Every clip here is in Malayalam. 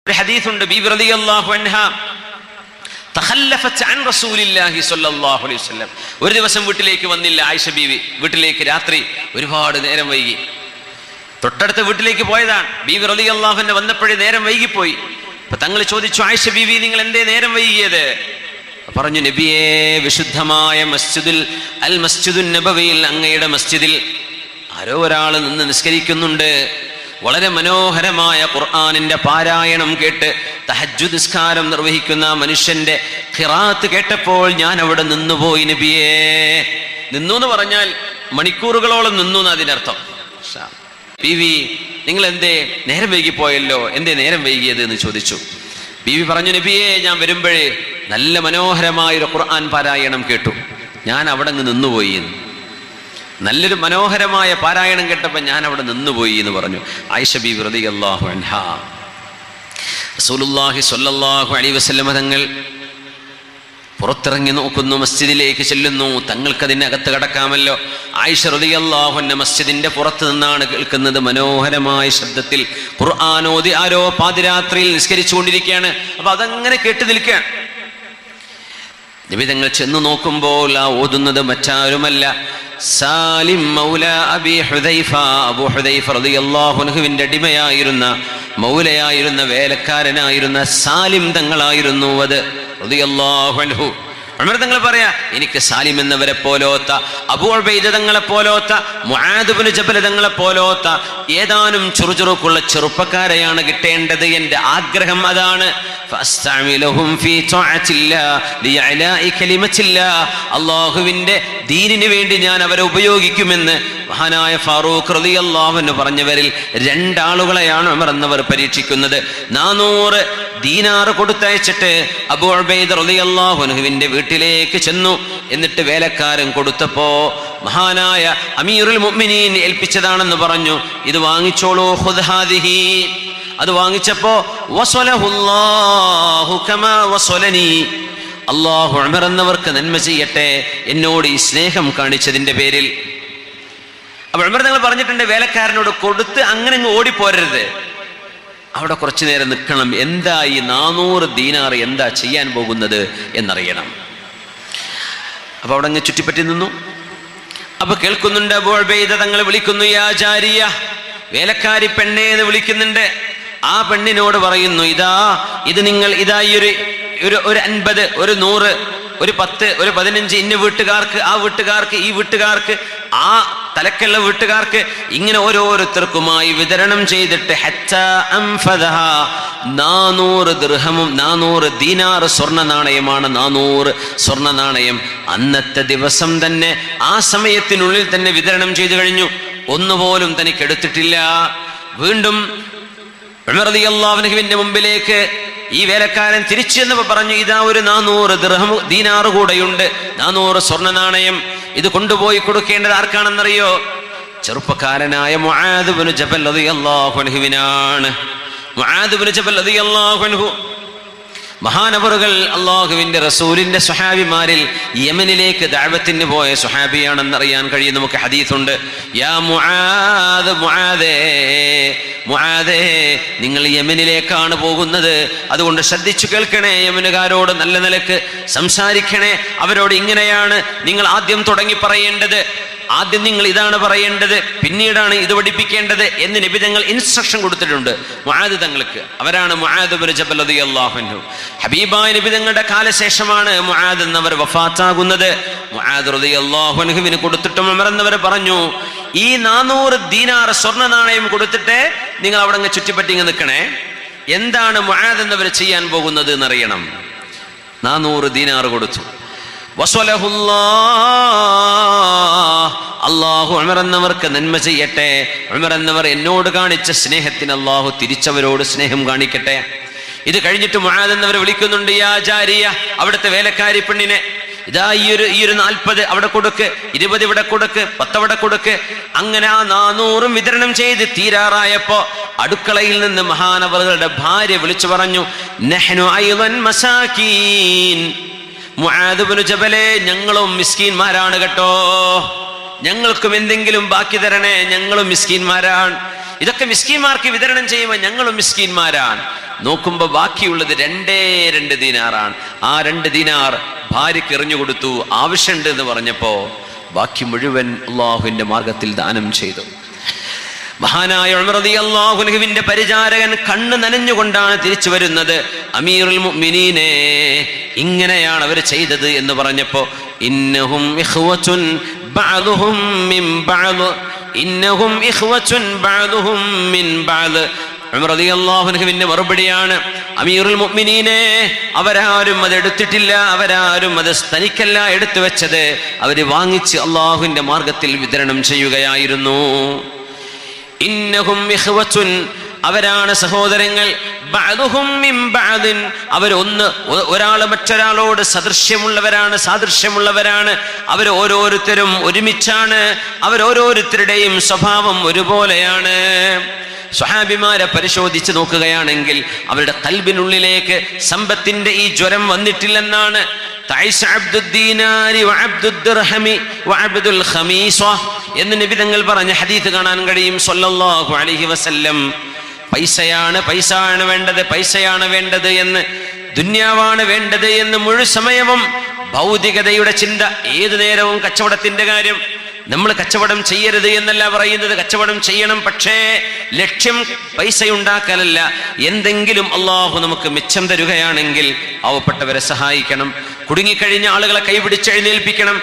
ഒരു ഹദീസുണ്ട്, ബീവി റളിയല്ലാഹു അൻഹ തഖല്ലഫത് അൻ റസൂലില്ലാഹി സ്വല്ലല്ലാഹു അലൈഹി വസല്ലം. ഒരു ദിവസം വീട്ടിലേക്ക് വന്നില്ല ആയിഷ ബീവി. വീട്ടിലേക്ക് രാത്രി ഒരുപാട് നേരം വൈകി. തൊട്ടടുത്ത വീട്ടിലേക്ക് പോയതാണ്. ബീവി റളിയല്ലാഹു അൻഹ വന്നപ്പോഴേ നേരം വൈകിപ്പോയി. അപ്പൊ തങ്ങൾ ചോദിച്ചു, ആയിഷ ബീവി, നിങ്ങൾ എന്തേ നേരം വൈകിയത്? പറഞ്ഞു, നബിയേ, വിശുദ്ധമായ മസ്ജിദുൻ നബവിയിൽ, അങ്ങയുടെ മസ്ജിദിൽ ആരോ ഒരാൾ നിന്ന് നിസ്കരിക്കുന്നുണ്ട്. വളരെ മനോഹരമായ ഖുർആനിന്റെ പാരായണം കേട്ട് തഹജ്ജുദ് നിസ്കാരം നിർവഹിക്കുന്ന മനുഷ്യന്റെ ഖിറാഅത്ത് കേട്ടപ്പോൾ ഞാൻ അവിടെ നിന്നുപോയി നബിയേ. നിന്നു എന്ന് പറഞ്ഞാൽ മണിക്കൂറുകളോളം നിന്നു എന്ന് അതിനർത്ഥം. ബീവി, നിങ്ങൾ എന്തേ നേരം വൈകിപ്പോയല്ലോ, എന്തേ നേരം വൈകിയത് എന്ന് ചോദിച്ചു. ബീവി പറഞ്ഞു, നബിയേ, ഞാൻ വരുമ്പോഴേ നല്ല മനോഹരമായൊരു ഖുർആൻ പാരായണം കേട്ടു, ഞാൻ അവിടെ നിന്നുപോയി. നല്ലൊരു മനോഹരമായ പാരായണം കേട്ടപ്പോൾ ഞാൻ അവിടെ നിന്നുപോയി എന്ന് പറഞ്ഞു ആയിഷ ബീവി റളിയല്ലാഹു അൻഹാ. റസൂലുള്ളാഹി സ്വല്ലല്ലാഹു അലൈഹി വസല്ലം തങ്ങൾ പുറത്തിറങ്ങി നോക്കുന്നു, മസ്ജിദിലേക്ക് ചെല്ലുന്നു. തങ്ങൾക്കതിനകത്ത് കടക്കാമല്ലോ. ആയിഷ റളിയല്ലാഹു അൻഹ മസ്ജിദിന്റെ പുറത്ത് നിന്നാണ് കേൾക്കുന്നത്. മനോഹരമായ ശബ്ദത്തിൽ ഖുർആൻ ഓതി ആരോ പാതിരാത്രിയിൽ നിസ്കരിച്ചുകൊണ്ടിരിക്കുകയാണ്. അപ്പൊ അതങ്ങനെ കേട്ടു നിൽക്കുകയാണ്. നബി തങ്ങൾ ചെന്ന് നോക്കുമ്പോൾ ആ ഓതുന്നത് മറ്റാരുമല്ല, സാലിം മൗല അബി ഹുദൈഫ. അബൂ ഹുദൈഫ റളിയല്ലാഹു അൻഹുവിന്റെ അടിമയായിരുന്ന, മൗലയായിരുന്ന, വേലക്കാരനായിരുന്ന സാലിം തങ്ങളായിരുന്നു അത് റളിയല്ലാഹു അൻഹു. ഉമർ തങ്ങൾ പറയാ, എനിക്ക് സാലിം എന്നവരെ പോലോത്ത, അബൂ ഉബൈദ തങ്ങളെ പോലോത്ത, മുആദ് ഇബ്നു ജബൽ തങ്ങളെ പോലോത്ത ഏതാനും ചുറുചുറുക്കുള്ള ചെറുപ്പക്കാരെയാണ് കിട്ടേണ്ടത്. എൻ്റെ ആഗ്രഹം അതാണ്. ഫഅസ്തഅമിലുഹും ഫീ തഅത്തില്ലാഹ് ലിഇലാഇ കലിമത്തില്ലാഹ്. അല്ലാഹുവിൻ്റെ ദീനിന് വേണ്ടി ഞാൻ അവരെ ഉപയോഗിക്കുമെന്ന് മഹാനായ ഫാറൂഖ് റളിയല്ലാഹു അൻഹു പറഞ്ഞവരിൽ രണ്ടാളുകളെയാണ് ഉമർ എന്നവർ പരീക്ഷിക്കുന്നത്. 400 ദീനാർ കൊടുത്തയച്ചിട്ട് അബൂ ഉബൈദ റളിയല്ലാഹു അൻഹുവിൻ്റെ വീട്ടിലേക്ക് ചെന്നു. എന്നിട്ട് വേലക്കാരൻ കൊടുത്തപ്പോ മഹാനായ അമീറുൽ മുഅ്മിനീൻ ഏൽപ്പിച്ചതാണെന്ന് പറഞ്ഞു, ഇത് വാങ്ങിച്ചോളൂ, ഖുദ് ഹാദിഹി. അത് വാങ്ങിച്ചപ്പോ വസലഹുല്ലാഹു കമാ വസലനി, അല്ലാഹു ഉമർ എന്നവർക്ക് നന്മ ചെയ്യട്ടെ എന്നോട് ഈ സ്നേഹം കാണിച്ചതിന്റെ പേരിൽ. അപ്പൊ ഉമർ തങ്ങൾ പറഞ്ഞിട്ടുണ്ട്, വേലക്കാരനോട് കൊടുത്ത് അങ്ങനെ അങ്ങ് ഓടിപ്പോരരുത്, അവിടെ കുറച്ചു നേരം നിൽക്കണം. എന്താ ഈ 400 ദീനാർ എന്താ ചെയ്യാൻ പോകുന്നത് എന്നറിയണം. അപ്പൊ അവിടെ അങ്ങ് ചുറ്റിപ്പറ്റി നിന്നു. അപ്പൊ കേൾക്കുന്നുണ്ട്, അബൂ ഉബൈദ തങ്ങൾ വിളിക്കുന്നു, യാ ജാരിയ, വേലക്കാരി പെണ്ണേ എന്ന് വിളിക്കുന്നുണ്ട്. ആ പെണ്ണിനോട് പറയുന്നു, ഇത് നിങ്ങൾ ഈ ഒരു 50, ഒരു 100, ഒരു 10, ഒരു 15 ഇന്ന വീട്ടുകാർക്ക്, ആ വീട്ടുകാർക്ക്, ഈ വീട്ടുകാർക്ക്, ആ തലക്കുള്ള വീട്ടുകാർക്ക്, ഇങ്ങനെ ഓരോരുത്തർക്കുമായി വിതരണം ചെയ്തിട്ട് 400 ദിർഹമും 400 ദീനാർ സ്വർണ്ണ നാണയമാണ്. 400 സ്വർണ്ണ നാണയം അന്നത്തെ ദിവസം തന്നെ, ആ സമയത്തിനുള്ളിൽ തന്നെ വിതരണം ചെയ്തു കഴിഞ്ഞു. ഒന്നുപോലും തനിക്ക് എടുത്തിട്ടില്ല. വീണ്ടും ഉമർ റളിയല്ലാഹു അൻഹുവിന്റെ മുമ്പിലേക്ക് ഈ വേലക്കാരൻ തിരിച്ചു എന്നപ്പോ പറഞ്ഞു, ഇതാ ഒരു 400 ദീനാർ കൂടെയുണ്ട്, 400 സ്വർണ്ണ നാണയം. ഇത് കൊണ്ടുപോയി കൊടുക്കേണ്ടത് ആർക്കാണെന്നറിയോ? ചെറുപ്പക്കാരനായ മുആദ് ഇബ്നു ജബൽ റളിയല്ലാഹു അൻഹുവിനാണ്. മുആദ് ഇബ്നു ജബൽ റളിയല്ലാഹു അൻഹു മഹാനവറുകൾ അള്ളാഹുവിന്റെ റസൂലിന്റെ സ്വഹാബിമാരിൽ യമനിലേക്ക് ദഅവത്തിന് പോയ സ്വഹാബിയാണെന്നറിയാൻ കഴിയും. നമുക്ക് ഹദീസുണ്ട്, യാ മുആദ്, മുആദേ, നിങ്ങൾ യമനിലേക്കാണ് പോകുന്നത്, അതുകൊണ്ട് ശ്രദ്ധിച്ചു കേൾക്കണേ. യമനുകാരോട് നല്ല നിലക്ക് സംസാരിക്കണേ. അവരോട് ഇങ്ങനെയാണ് നിങ്ങൾ ആദ്യം തുടങ്ങി പറയേണ്ടത്, ആദ്യം നിങ്ങൾ ഇതാണ് പറയേണ്ടത്, പിന്നീടാണ് ഇത് പഠിപ്പിക്കേണ്ടത് എന്ന് നബി തങ്ങൾ ഇൻസ്ട്രക്ഷൻ കൊടുത്തിട്ടുണ്ട് മുആദ് തങ്ങൾക്ക്. അവരാണ് മുആദ് ഇബ്നു ജബൽ റളിയല്ലാഹു അൻഹു. ഹബീബായ നബി തങ്ങളുടെ കാലശേഷമാണ് മുആദ് എന്നവർ വഫാത്താകുന്നത്. മുആദ് റളിയല്ലാഹു അൻഹുവിന് കൊടുത്തിട്ടും ഉമർ എന്നവർ പറഞ്ഞു, ഈ 400 ദീനാർ സ്വർണ്ണ നാണയം കൊടുത്തിട്ട് നിങ്ങൾ അവിടെ അങ്ങ് ചുറ്റിപ്പറ്റി ഇങ്ങ് നിൽക്കണേ. എന്താണ് മുആദ് എന്നവർ ചെയ്യാൻ പോകുന്നത് എന്നറിയണം. 400 ദീനാർ കൊടുത്തു. അല്ലാഹു ഉമർ എന്നവർക്ക് നന്മ ചെയ്യട്ടെ. ഉമർ എന്നവർ എന്നോട് കാണിച്ച സ്നേഹത്തിന് അല്ലാഹു തിരിച്ചവരോട് സ്നേഹം കാണിക്കട്ടെ. ഇത് കഴിഞ്ഞിട്ട് മുആദ് എന്നവർ വിളിക്കുന്നുണ്ട്, യാ ജാരിയ, അവിടുത്തെ വേലക്കാരി പെണ്ണിനെ, ഇതാ ഈ ഒരു 40 അവിടെ കൊടുക്ക്, 20 ഇവിടെ കൊടുക്ക്, 10 അവിടെ കൊടുക്ക്. അങ്ങനെ ആ 400 വിതരണം ചെയ്ത് തീരാറായപ്പോ അടുക്കളയിൽ നിന്ന് മഹാനവറുകളുടെ ഭാര്യ വിളിച്ചു പറഞ്ഞു, നഹ്നു അയ്ളൻ മസാകീൻ, മുആദ് ഇബ്നു ജബലേ, ഞങ്ങളും മിസ്കീന്മാരാണ് കേട്ടോ, ഞങ്ങൾക്കും എന്തെങ്കിലും ബാക്കി തരണേ, ഞങ്ങളും മിസ്കീന്മാരാണ്. ഇതൊക്കെ മിസ്കീന്മാർക്ക് വിതരണം ചെയ്യുമ്പോൾ ഞങ്ങളും മിസ്കീന്മാരാണ്. നോക്കുമ്പോൾ ബാക്കിയുള്ളത് 2 ദീനാറാണ്. ആ 2 ദീനാർ ഭാര്യയ്ക്ക് എറിഞ്ഞു കൊടുത്തു. ആവശ്യമുണ്ട് എന്ന് പറഞ്ഞപ്പോ ബാക്കി മുഴുവൻ അള്ളാഹുവിന്റെ മാർഗത്തിൽ ദാനം ചെയ്തു. മഹാനായ ഉമർ റളിയല്ലാഹു അൻഹുവിന്റെ പരിചാരകൻ കണ്ണ് നനഞ്ഞുകൊണ്ടാണ് തിരിച്ചു വരുന്നത്. അമീറുൽ മുഅ്മിനീനെ, ഇങ്ങനെയാണ് അവർ ചെയ്തത് എന്ന് പറഞ്ഞപ്പോ ഇന്നഹും ഇഖ്വത്തുൻ ബഅദുഹും മിൻ ബഅദ്, ഇന്നഹും ഇഖ്വത്തുൻ ബഅദുഹും മിൻ ബഅദ്. ഉമർ റളിയല്ലാഹു അൻഹുവിന്റെ മറുപടിയാണ്, അമീറുൽ മുഅ്മിനീനെ, അവരാരും അത് എടുത്തിട്ടില്ല, അവരാരും അത് തനിക്കല്ല എടുത്തു വെച്ചത്, അവര് വാങ്ങിച്ച് അള്ളാഹുവിന്റെ മാർഗത്തിൽ വിതരണം ചെയ്യുകയായിരുന്നു. ഇന്നഹും ഇഖ്വത്തുൻ, അവരാണ് സഹോദരങ്ങൾ, ബഅദുഹും മിൻ ബഅദിൻ, ഒരാൾ മറ്റൊരാളോട് സാദൃശ്യമുള്ളവരാണ്. അവർ ഓരോരുത്തരും ഒരുമിച്ചാണ്, അവരോരോരുത്തരുടെയും സ്വഭാവം ഒരുപോലെയാണ്. സ്വഹാബിമാരെ പരിശോധിച്ച് നോക്കുകയാണെങ്കിൽ അവരുടെ ഖൽബിനുള്ളിലേക്ക് സമ്പത്തിന്റെ ഈ ജ്വരം വന്നിട്ടില്ലെന്നാണ്. എന്ന് നബി തങ്ങൾ പറഞ്ഞ ഹദീസ് കാണാൻ കഴിയും സ്വല്ലല്ലാഹു അലൈഹി വസല്ലം. പൈസയാണ് വേണ്ടത് എന്ന്, ദുന്യാവാണ് വേണ്ടത് എന്ന് മുഴുവൻ സമയവും ഭൗതികതയുടെ ചിന്ത, ഏതു നേരവും കച്ചവടത്തിന്റെ കാര്യം. നമ്മൾ കച്ചവടം ചെയ്യരുത് എന്നല്ല പറയുന്നത്, കച്ചവടം ചെയ്യണം, പക്ഷേ ലക്ഷ്യം പൈസയുണ്ടാക്കലല്ല. എന്തെങ്കിലും അള്ളാഹു നമുക്ക് മിച്ചം തരുകയാണെങ്കിൽ പാവപ്പെട്ടവരെ സഹായിക്കണം, കുടുങ്ങിക്കഴിഞ്ഞ ആളുകളെ കൈപിടിച്ചെഴുന്നേൽപ്പിക്കണം,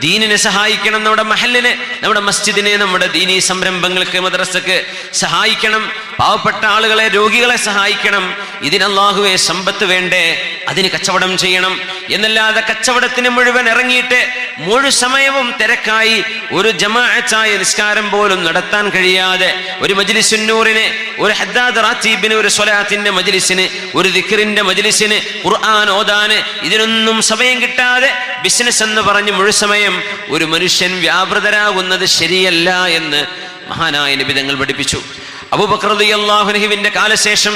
ദീനിനെ സഹായിക്കണം, നമ്മുടെ മഹല്ലിനെ, നമ്മുടെ മസ്ജിദിനെ, നമ്മുടെ ദീനീ സംരംഭങ്ങൾക്ക്, മദ്രസക്ക് സഹായിക്കണം, പാവപ്പെട്ട ആളുകളെ, രോഗികളെ സഹായിക്കണം. ഇതിന് അല്ലാഹുവേ സമ്പത്ത് വേണ്ടേ, അതിന് കച്ചവടം ചെയ്യണം എന്നല്ലാതെ കച്ചവടത്തിന് മുഴുവൻ ഇറങ്ങിയിട്ട് മുഴു സമയവും തിരക്കായി ഒരു ജമാഅത്തായ നിസ്കാരം പോലും നടത്താൻ കഴിയാതെ, ഒരു മജ്ലിസുന്നൂറിന്, ഒരു ഹദ്ദാദ് റാത്തീബിന്, ഒരു സ്വലാത്തിന്റെ മജ്ലിസിന്, ഒരു ദിക്റിന്റെ മജ്ലിസിന്, ഖുർആൻ ഓതാന്, ഇതിനൊന്നും സമയം കിട്ടാതെ ബിസിനസ് എന്ന് പറഞ്ഞ് മുഴു സമയം ഒരു മനുഷ്യൻ വ്യാപൃതരാകുന്നത് ശരിയല്ല എന്ന് മഹാനായ നബി തങ്ങൾ പഠിപ്പിച്ചു. അബൂബക്കർ റളിയല്ലാഹു അൻഹുവിന്റെ കാലശേഷം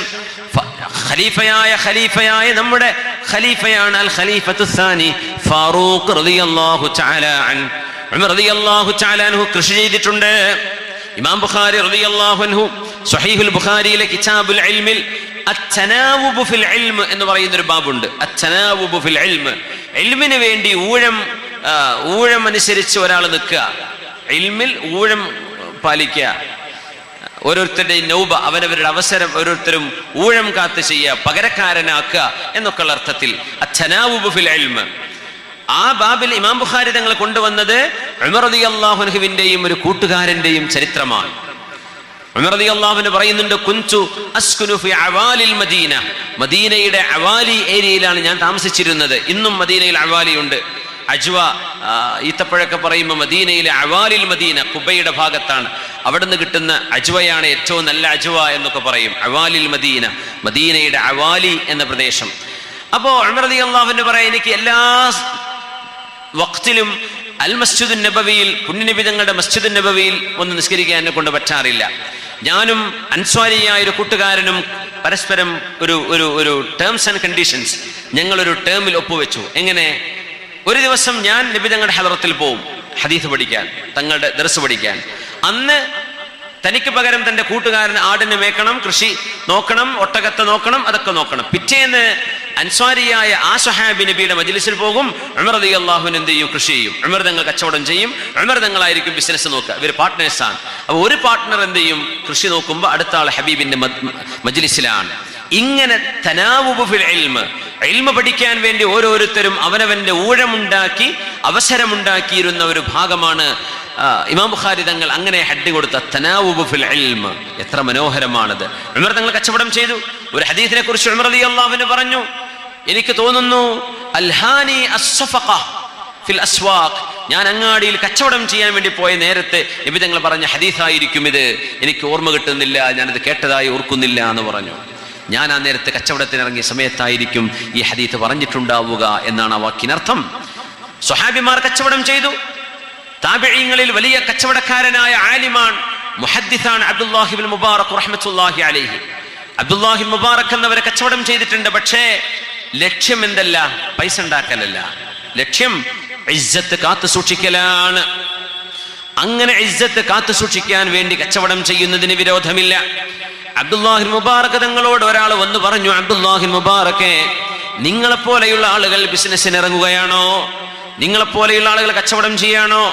ഖലീഫയായ നമ്മുടെ ഖലീഫയാണ് അൽ ഖലീഫത്തു സാനി ഫാറൂഖ് റളിയല്ലാഹു തആല അൻഹു. ഉമർ റളിയല്ലാഹു തആല അൻഹു കൃഷി ചെയ്തിട്ടുണ്ട്. ഇമാം ബുഖാരി റളിയല്ലാഹു അൻഹു സ്വഹീഹുൽ ബുഖാരിയിലെ കിതാബുൽ ഇൽമിൽ അത്തനാവുബു ഫിൽ ഇൽമ് എന്ന് പറയുന്ന ഒരു ബാബുണ്ട്. അത്തനാവുബു ഫിൽ ഇൽമ്, ഇൽമിന് വേണ്ടി ഊഴം അനുസരിച്ച് ഒരാൾ നിൽക്കുക, ഇൽമിൽ ഊഴം പാലിക്കുക, ഓരോരുത്തരുടെയും നൗബ, അവനവരുടെ അവസരം ഓരോരുത്തരും ഊഴം കാത്ത് ചെയ്യുക, പകരക്കാരനാക്കുക എന്നൊക്കെയുള്ള അർത്ഥത്തിൽ അത്തനാവുബു ഫിൽ ഇൽമ്. ആ ബാബിൽ ഇമാം ബുഖാരി തങ്ങൾ കൊണ്ടുവന്നത് ഉമർ റളിയല്ലാഹു അൻഹുവിന്റെയും ഒരു കൂട്ടുകാരന്റെയും ചരിത്രമാണ്. ഉമർ റളിയല്ലാഹു അൻഹു പറയുന്നുണ്ട്, കുൻതു അസ്കുനു ഫി അവാലിൽ മദീന, മദീനയുടെ അവാലി ഏരിയയിലാണ് ഞാൻ താമസിച്ചിരുന്നത്. ഇന്നും മദീനയിൽ അവാലി ഉണ്ട്. അജ്വ, ഈത്തപ്പഴൊക്കെ പറയുമ്പോൾ മദീനയിലെ അവാലിൽ മദീന, കുബയുടെ ഭാഗത്താണ്. അവിടുന്ന് കിട്ടുന്ന അജ്വയാണ് ഏറ്റവും നല്ല അജ്വ എന്നൊക്കെ പറയും. അവാലിൽ മദീന, മദീനയുടെ അവാലി എന്ന പ്രദേശം. അപ്പോ ഉമർ റളിയല്ലാഹു അൻഹു പറയാം, എനിക്ക് എല്ലാ വഖ്തിലും അൽ മസ്ജിദുൻ നബവിയിൽ, പുണ്യനബി തങ്ങളുടെ മസ്ജിദുൻ നബവിയിൽ ഒന്ന് നിസ്കരിക്കാൻ എന്നെ കൊണ്ട് പറ്റാറില്ല. ഞാനും അൻസ്വാരിയായ ഒരു കൂട്ടുകാരനും പരസ്പരം ഒരു ടേംസ് ആൻഡ് കണ്ടീഷൻസ്, ഞങ്ങളൊരു ടേമിൽ ഒപ്പുവെച്ചു. എങ്ങനെ? ഒരു ദിവസം ഞാൻ നബി തങ്ങളുടെ ഹദറത്തിൽ പോവും ഹദീസ് പഠിക്കാൻ, തങ്ങളുടെ ദർസ് പഠിക്കാൻ. അന്ന് തനിക്ക് പകരം തന്റെ കൂട്ടുകാരൻ ആടിനെ മേക്കണം, കൃഷി നോക്കണം, ഒട്ടകത്തെ നോക്കണം, അതൊക്കെ നോക്കണം. പിറ്റേന്ന് അൻസ്വാരിയായ ആ സ്വഹാബി നബിയുടെ മജ്ലിസിൽ പോകും. ഉമർ റളിയല്ലാഹു അൻഹു എന്ത് ചെയ്യും? കൃഷി ചെയ്യും. ഉമർ തങ്ങൾ കച്ചവടം ചെയ്യും. ഉമർ തങ്ങളായിരിക്കും ബിസിനസ് നോക്കുക. ഇവർ പാർട്ട്നേഴ്സാണ്. അപ്പോൾ ഒരു പാർട്ട്ണർ എന്ത് ചെയ്യും? കൃഷി നോക്കുമ്പോൾ അടുത്ത ആൾ ഹബീബിന്റെ മജ്ലിസിലാണ്. ഇങ്ങനെ തനാവുബു ഫിൽ ഇൽമ്, ഇൽമ പഠിക്കാൻ വേണ്ടി ഓരോരുത്തരും അവനവന്റെ ഊഴമുണ്ടാക്കി അവസരമുണ്ടാക്കിയിരുന്ന ഒരു ഭാഗമാണ് ഇമാം ബുഖാരി തങ്ങൾ അങ്ങനെ ഹഡ് കൊടുത്ത തനാവുബു ഫിൽ ഇൽമ്. എത്ര മനോഹരമാണത്! ഉമർ തങ്ങൾ കച്ചവടം ചെയ്തു. ഒരു ഹദീസിനെ കുറിച്ച് ഉമർ റളിയല്ലാഹു അൻഹു പറഞ്ഞു, എനിക്ക് തോന്നുന്നു അൽഹാനി അസ്സഫഖ ഫിൽ അസ്വാഖ്, ഞാൻ അങ്ങാടിയിൽ കച്ചവടം ചെയ്യാൻ വേണ്ടി പോയ നേരത്തെ നബി തങ്ങൾ പറഞ്ഞ ഹദീസായിരിക്കും ഇത്, എനിക്ക് ഓർമ്മ കിട്ടുന്നില്ല, ഞാനിത് കേട്ടതായി ഓർക്കുന്നില്ല എന്ന് പറഞ്ഞു. ഞാൻ ആ നേരത്തെ കച്ചവടത്തിനിറങ്ങിയ സമയത്തായിരിക്കും ഈ ഹദീസ് പറഞ്ഞിട്ടുണ്ടാവുക എന്നാണ് ആ വാക്കിനർത്ഥം. സ്വഹാബിമാർ കച്ചവടം ചെയ്തു. താബിഈങ്ങളിൽ വലിയ കച്ചവടക്കാരനായ ആലിമാൻ, മുഹദ്ദിസാണ് അബ്ദുല്ലാഹി ഇബ്നു മുബാറക് റഹ്മത്തുള്ളാഹി അലൈഹി. അബ്ദുല്ലാഹി മുബാറക് എന്നവരെ കച്ചവടം ചെയ്തിട്ടുണ്ട്. പക്ഷേ ലക്ഷ്യം എന്തല്ല? പൈസ ഉണ്ടാക്കലല്ല. ലക്ഷ്യം ഇസ്സത്ത് കാത്തു സൂക്ഷിക്കലാണ്. അങ്ങനെ ഇസ്സത്ത് കാത്തു സൂക്ഷിക്കാൻ വേണ്ടി കച്ചവടം ചെയ്യുന്നതിന് വിരോധമില്ല. അബ്ദുല്ലാഹിബ്നു മുബാറക് തങ്ങളോട് ഒരാൾ വന്ന് പറഞ്ഞു, അബ്ദുല്ലാഹിബ്നു മുബാറക്കെ, നിങ്ങളെപ്പോലെയുള്ള ആളുകൾ ബിസിനസ്സിന് ഇറങ്ങുകയാണോ? നിങ്ങളെപ്പോലെയുള്ള ആളുകൾ കച്ചവടം ചെയ്യാണോ?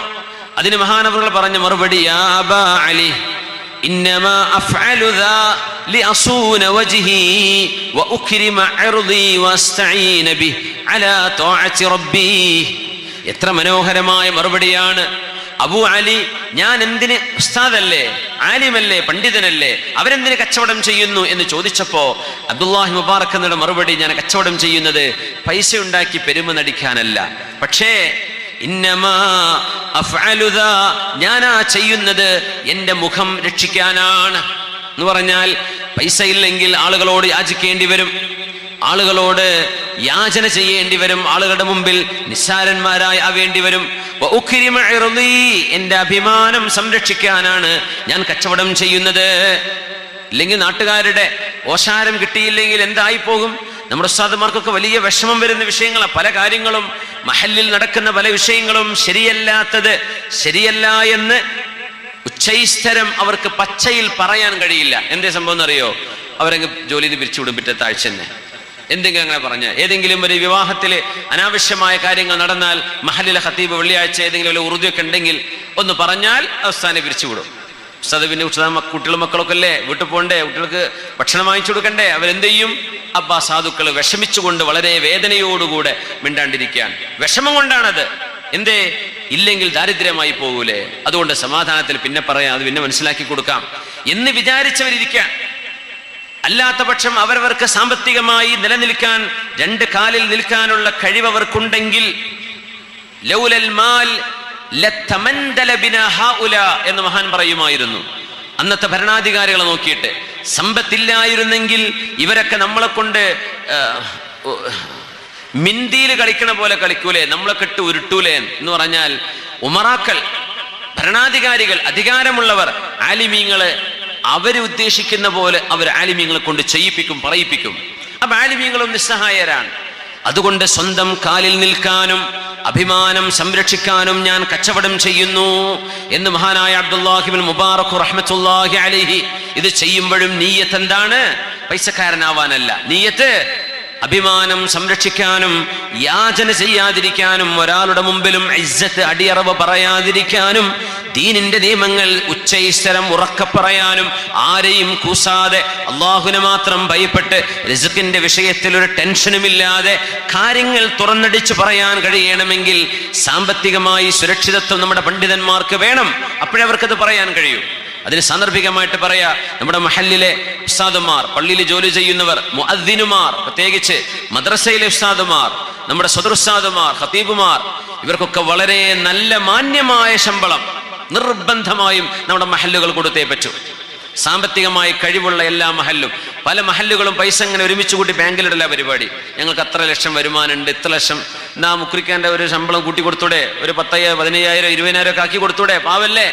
അതിന് മഹാനവറുകൾ പറഞ്ഞ മറുപടി, യാ അബാ അലി, ഇന്നമാ അഫ്അലു ദാ ലിഅസൂന വജ്ഹി വഉക്രിമ ഇർദി വഅസ്തഈന ബിഹി അലാ തഅതി റബ്ബി. എത്ര മനോഹരമായ മറുപടിയാണ്. അബൂ അലി, ഞാൻ എന്തിന്, ഉസ്താദല്ലേ, ആലിമല്ലേ, പണ്ഡിതനല്ലേ, അവരെന്തിന് കച്ചവടം ചെയ്യുന്നു എന്ന് ചോദിച്ചപ്പോ അബ്ദുല്ലാഹി മുബാറക് എന്നയുടെ മറുപടി, ഞാൻ കച്ചവടം ചെയ്യുന്നത് പൈസ ഉണ്ടാക്കി പെരുമ നടിക്കാനല്ല, പക്ഷേ ഇന്നമാ അഫ്അലു ദാ, ഞാനാ ചെയ്യുന്നത് എന്റെ മുഖം രക്ഷിക്കാനാണ്. എന്ന് പറഞ്ഞാൽ പൈസ ഇല്ലെങ്കിൽ ആളുകളോട് യാചിക്കേണ്ടി വരും, ആളുകളോട് യാചന ചെയ്യേണ്ടി വരും, ആളുകളുടെ മുമ്പിൽ നിസ്സാരന്മാരായി ആവേണ്ടി വരും. എന്റെ അഭിമാനം സംരക്ഷിക്കാനാണ് ഞാൻ കച്ചവടം ചെയ്യുന്നത്. ഇല്ലെങ്കിൽ നാട്ടുകാരുടെ ഓശാരം കിട്ടിയില്ലെങ്കിൽ എന്തായി പോകും? നമ്മുടെ ഉസ്താദുമാർക്കൊക്കെ വലിയ വിഷമം വരുന്ന വിഷയങ്ങളാണ് പല കാര്യങ്ങളും. മഹല്ലിൽ നടക്കുന്ന പല വിഷയങ്ങളും ശരിയല്ലാത്തത് ശരിയല്ല എന്ന് ഉച്ചൈസ്തരം അവർക്ക് പച്ചയിൽ പറയാൻ കഴിയില്ല. എന്തേ സംഭവം എന്നറിയോ? അവരങ്ങ് ജോലി പിരിച്ചുവിടും പിറ്റത്തെ ആഴ്ച തന്നെ. എന്തെങ്കിലും അങ്ങനെ പറഞ്ഞ ഏതെങ്കിലും ഒരു വിവാഹത്തില് അനാവശ്യമായ കാര്യങ്ങൾ നടന്നാൽ മഹല്ലിലെ ഖത്തീബ് വെള്ളിയാഴ്ച ഏതെങ്കിലും ഒരു ഉറുദുവൊക്കെ ഉണ്ടെങ്കിൽ ഒന്ന് പറഞ്ഞാൽ അവസാനം പിരിച്ചുവിടും. ഉസ്താദ് പിന്നെ കുട്ടികളും മക്കളൊക്കെ അല്ലേ വീട്ടിൽ പോകണ്ടേ, കുട്ടികൾക്ക് ഭക്ഷണം വാങ്ങിച്ചു കൊടുക്കണ്ടേ, അവരെന്ത് ചെയ്യും? അബ്ബാ സാധുക്കൾ വിഷമിച്ചുകൊണ്ട് വളരെ വേദനയോടുകൂടെ മിണ്ടാണ്ടിരിക്കാൻ, വിഷമം കൊണ്ടാണത്. എന്തേ? ഇല്ലെങ്കിൽ ദാരിദ്ര്യമായി പോകൂലേ, അതുകൊണ്ട് സമാധാനത്തിൽ പിന്നെ പറയാം, അത് പിന്നെ മനസ്സിലാക്കി കൊടുക്കാം എന്ന് വിചാരിച്ചവരിയ്ക്കാൻ. അല്ലാത്ത പക്ഷം അവരവർക്ക് സാമ്പത്തികമായി നിലനിൽക്കാൻ, രണ്ട് കാലിൽ നിൽക്കാനുള്ള കഴിവവർക്കുണ്ടെങ്കിൽ ലൗലൽ മാൽ ലതമന്ദല ബിനാ ഹൗലാ എന്ന് മഹാൻ പറയുമായിരുന്നു. അന്നത്തെ ഭരണാധികാരികളെ നോക്കിയിട്ട്, സമ്പത്തില്ലായിരുന്നെങ്കിൽ ഇവരൊക്കെ നമ്മളെ കൊണ്ട് മിന്തിയിൽ കളിക്കണ പോലെ കളിക്കൂലേ, നമ്മളൊക്കെ ഇട്ട് ഉരുട്ടൂലേ എന്ന് പറഞ്ഞാൽ ഉമറാക്കൾ, ഭരണാധികാരികൾ, അധികാരമുള്ളവർ, ആലിമീങ്ങള് അവര് ഉദ്ദേശിക്കുന്ന പോലെ അവർ ആലിമീങ്ങളെ കൊണ്ട് ചെയ്യിപ്പിക്കും, പറയിപ്പിക്കും. അപ്പൊ ആലിമീങ്ങളും നിസ്സഹായരാണ്. അതുകൊണ്ട് സ്വന്തം കാലിൽ നിൽക്കാനും അഭിമാനം സംരക്ഷിക്കാനും ഞാൻ കച്ചവടം ചെയ്യുന്നു എന്ന് മഹാനായ അബ്ദുല്ലാഹിബ്നു മുബാറക് റഹ്മത്തുള്ളാഹി അലൈഹി. ഇത് ചെയ്യുമ്പോഴും നീയത്ത് എന്താണ്? പൈസക്കാരനാവാനല്ല. നീയത്ത് അഭിമാനം സംരക്ഷിക്കാനും യാചന ചെയ്യാതിരിക്കാനും ഒരാളുടെ മുമ്പിലും ഇസ്സത്ത് അടിയറവ് പറയാതിരിക്കാനും ദീനിന്റെ നിയമങ്ങൾ ഉച്ചൈസ്തരം ഉറക്കെ പറയാനും ആരെയും കൂസാതെ അള്ളാഹുവിനെ മാത്രം ഭയപ്പെട്ട് റിസ്കിന്റെ വിഷയത്തിൽ ഒരു ടെൻഷനുമില്ലാതെ കാര്യങ്ങൾ തുറന്നടിച്ച് പറയാൻ കഴിയണമെങ്കിൽ സാമ്പത്തികമായി സുരക്ഷിതത്വം നമ്മുടെ പണ്ഡിതന്മാർക്ക് വേണം. അപ്പോഴേ അവർക്കത് പറയാൻ കഴിയൂ. അതിന് സാന്ദർഭികമായിട്ട് പറയാ, നമ്മുടെ മഹല്ലിലെ ഉസ്താദുമാർ, പള്ളിയിൽ ജോലി ചെയ്യുന്നവർ, മുഅദ്ദിനുമാർ, പ്രത്യേകിച്ച് മദ്രസയിലെ ഉസ്താദുമാർ, നമ്മുടെ സദറുസ്താദുമാർ, ഖതീബുമാർ, ഇവർക്കൊക്കെ വളരെ നല്ല മാന്യമായ ശമ്പളം നിർബന്ധമായും നമ്മുടെ മഹല്ലുകൾ കൊടുത്തേ പറ്റൂ. സാമ്പത്തികമായി കഴിവുള്ള എല്ലാ മഹല്ലും, പല മഹല്ലുകളും പൈസ ഇങ്ങനെ ഒരുമിച്ച് കൂട്ടി ബാങ്കിലിടല പരിപാടി. ഞങ്ങൾക്ക് അത്ര ലക്ഷം വരുമാനമുണ്ട്, ഇത്ര ലക്ഷം, എന്നാ മുക്രിക്കാന്റെ ഒരു ശമ്പളം കൂട്ടി കൊടുത്തൂടെ, ഒരു 10,000 15,000 20,000 ഒക്കെ ആക്കി കൊടുത്തൂടെ, പാവല്ലേ,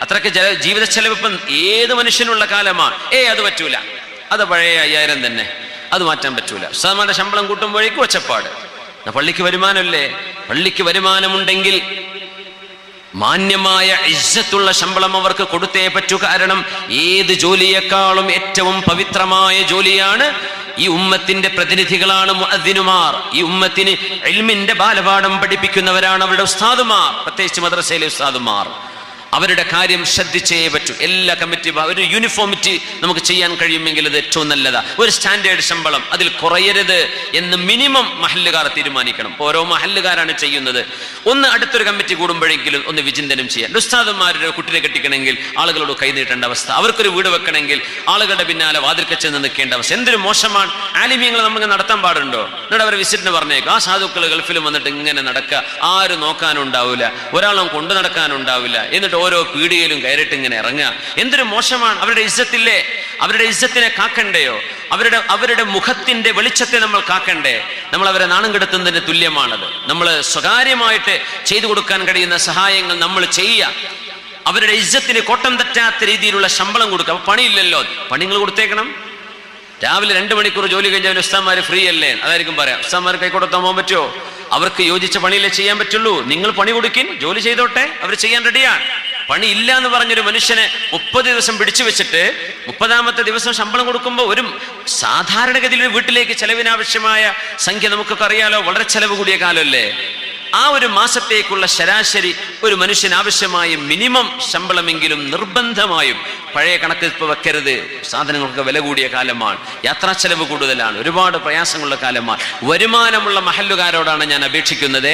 അത്രയ്ക്ക് ജീവിത ചെലവ് ഇപ്പം ഏത് മനുഷ്യനുള്ള കാലമാണ്. അത് പറ്റൂല, അത് പഴയ 5,000 തന്നെ, അത് മാറ്റാൻ പറ്റൂല. ഉസ്താദുമാരുടെ ശമ്പളം കൂട്ടുമ്പോഴേക്കും ഒച്ചപ്പാട്. പള്ളിക്ക് വരുമാനമല്ലേ, പള്ളിക്ക് വരുമാനമുണ്ടെങ്കിൽ മാന്യമായ ഇസ്സത്തുള്ള ശമ്പളം അവർക്ക് കൊടുത്തേ പറ്റൂ. കാരണം ഏത് ജോലിയേക്കാളും ഏറ്റവും പവിത്രമായ ജോലിയാണ് ഈ ഉമ്മത്തിന്റെ പ്രതിനിധികളാണ് മുഅദ്ദിനുമാർ. ഈ ഉമ്മത്തിന് ഇൽമിന്റെ ബാലപാഠം പഠിപ്പിക്കുന്നവരാണ് അവരുടെ ഉസ്താദുമാർ, പ്രത്യേകിച്ച് മദ്രസയിലെ ഉസ്താദുമാർ. അവരുടെ കാര്യം ശ്രദ്ധിച്ചേ പറ്റൂ. എല്ലാ കമ്മിറ്റി ഒരു യൂണിഫോമിറ്റി നമുക്ക് ചെയ്യാൻ കഴിയുമെങ്കിൽ അത് ഏറ്റവും നല്ലതാ. ഒരു സ്റ്റാൻഡേർഡ് ശമ്പളം അതിൽ കുറയരുത് എന്ന് മിനിമം മഹല്ലുകാർ തീരുമാനിക്കണം. ഓരോ മഹല്ലുകാരാണ് ചെയ്യുന്നത്. ഒന്ന് അടുത്തൊരു കമ്മിറ്റി കൂടുമ്പോഴെങ്കിലും ഒന്ന് വിചിന്തനം ചെയ്യാൻ. ഉസ്താദന്മാരുടെ കുട്ടിയെ കെട്ടിക്കണമെങ്കിൽ ആളുകളോട് കൈനീട്ടേണ്ട അവസ്ഥ, അവർക്കൊരു വീട് വെക്കണമെങ്കിൽ ആളുകളുടെ പിന്നാലെ വാതിൽക്ക ചെന്ന് നിൽക്കേണ്ട അവസ്ഥ. എന്തൊരു മോശമാണ്. ആലിമീങ്ങൾ നമുക്ക് നടത്താൻ പാടുണ്ടോ? എന്നിട്ട് അവർ വിസിറ്റിന് പറഞ്ഞേക്കും, ആ സാധുക്കൾ ഗൾഫിലും വന്നിട്ട് ഇങ്ങനെ നടക്കുക, ആരും നോക്കാനുണ്ടാവില്ല, ഒരാളും കൊണ്ടു നടക്കാനുണ്ടാവില്ല, എന്നിട്ട് ഓരോ പീടികയിലും കയറിയിട്ട് ഇങ്ങനെ ഇറങ്ങുക. എന്തൊരു മോശമാണ്. അവരുടെ ഇസ്സത്തില്ലേ, അവരുടെ ഇസ്സത്തിനെ കാക്കണ്ടയോ? അവരുടെ മുഖത്തിന്റെ വെളിച്ചത്തെ നമ്മൾ കാക്കണ്ടേ? നമ്മൾ അവരെ നാണം കെടുത്തുന്നതിന് തുല്യമാണത്. നമ്മൾ സ്വകാര്യമായിട്ട് ചെയ്തു കൊടുക്കാൻ കഴിയുന്ന സഹായങ്ങൾ നമ്മൾ ചെയ്യുക. അവരുടെ ഇസ്സത്തിന് കോട്ടം തെറ്റാത്ത രീതിയിലുള്ള ശമ്പളം കൊടുക്കുക. അപ്പൊ പണിയില്ലല്ലോ, പണി നിങ്ങൾ കൊടുത്തേക്കണം. രാവിലെ 2 മണിക്കൂർ ജോലി കഴിഞ്ഞാൽ ഉസ്താദന്മാർ ഫ്രീ അല്ലേ, അതായിരിക്കും പറയാം. ഉസ്താദന്മാർ കൈ കൊടുത്താൻ പോകാൻ പറ്റുമോ? അവർക്ക് യോജിച്ച പണിയിലേ ചെയ്യാൻ പറ്റുള്ളൂ. നിങ്ങൾ പണി കൊടുക്കിൻ, ജോലി ചെയ്തോട്ടെ, അവർ ചെയ്യാൻ റെഡിയാണ്. പണി ഇല്ല എന്ന് പറഞ്ഞൊരു മനുഷ്യനെ 30 ദിവസം പിടിച്ചു വെച്ചിട്ട് 30ാമത്തെ ദിവസം ശമ്പളം കൊടുക്കുമ്പോൾ ഒരു സാധാരണഗതിയിൽ ഒരു വീട്ടിലേക്ക് ചെലവിനാവശ്യമായ സംഖ്യ നമുക്കൊക്കെ അറിയാലോ, വളരെ ചെലവ് കൂടിയ കാലമല്ലേ. ആ ഒരു മാസത്തേക്കുള്ള ശരാശരി ഒരു മനുഷ്യന് ആവശ്യമായ മിനിമം ശമ്പളമെങ്കിലും നിർബന്ധമായും, പഴയ കണക്ക് ഇപ്പോൾ വെക്കരുത്, സാധനങ്ങൾക്ക് വില കൂടിയ കാലമാണ്, യാത്രാ ചെലവ് കൂടുതലാണ്, ഒരുപാട് പ്രയാസങ്ങളുള്ള കാലമാണ്. വരുമാനമുള്ള മഹല്ലുകാരോടാണ് ഞാൻ അപേക്ഷിക്കുന്നത്.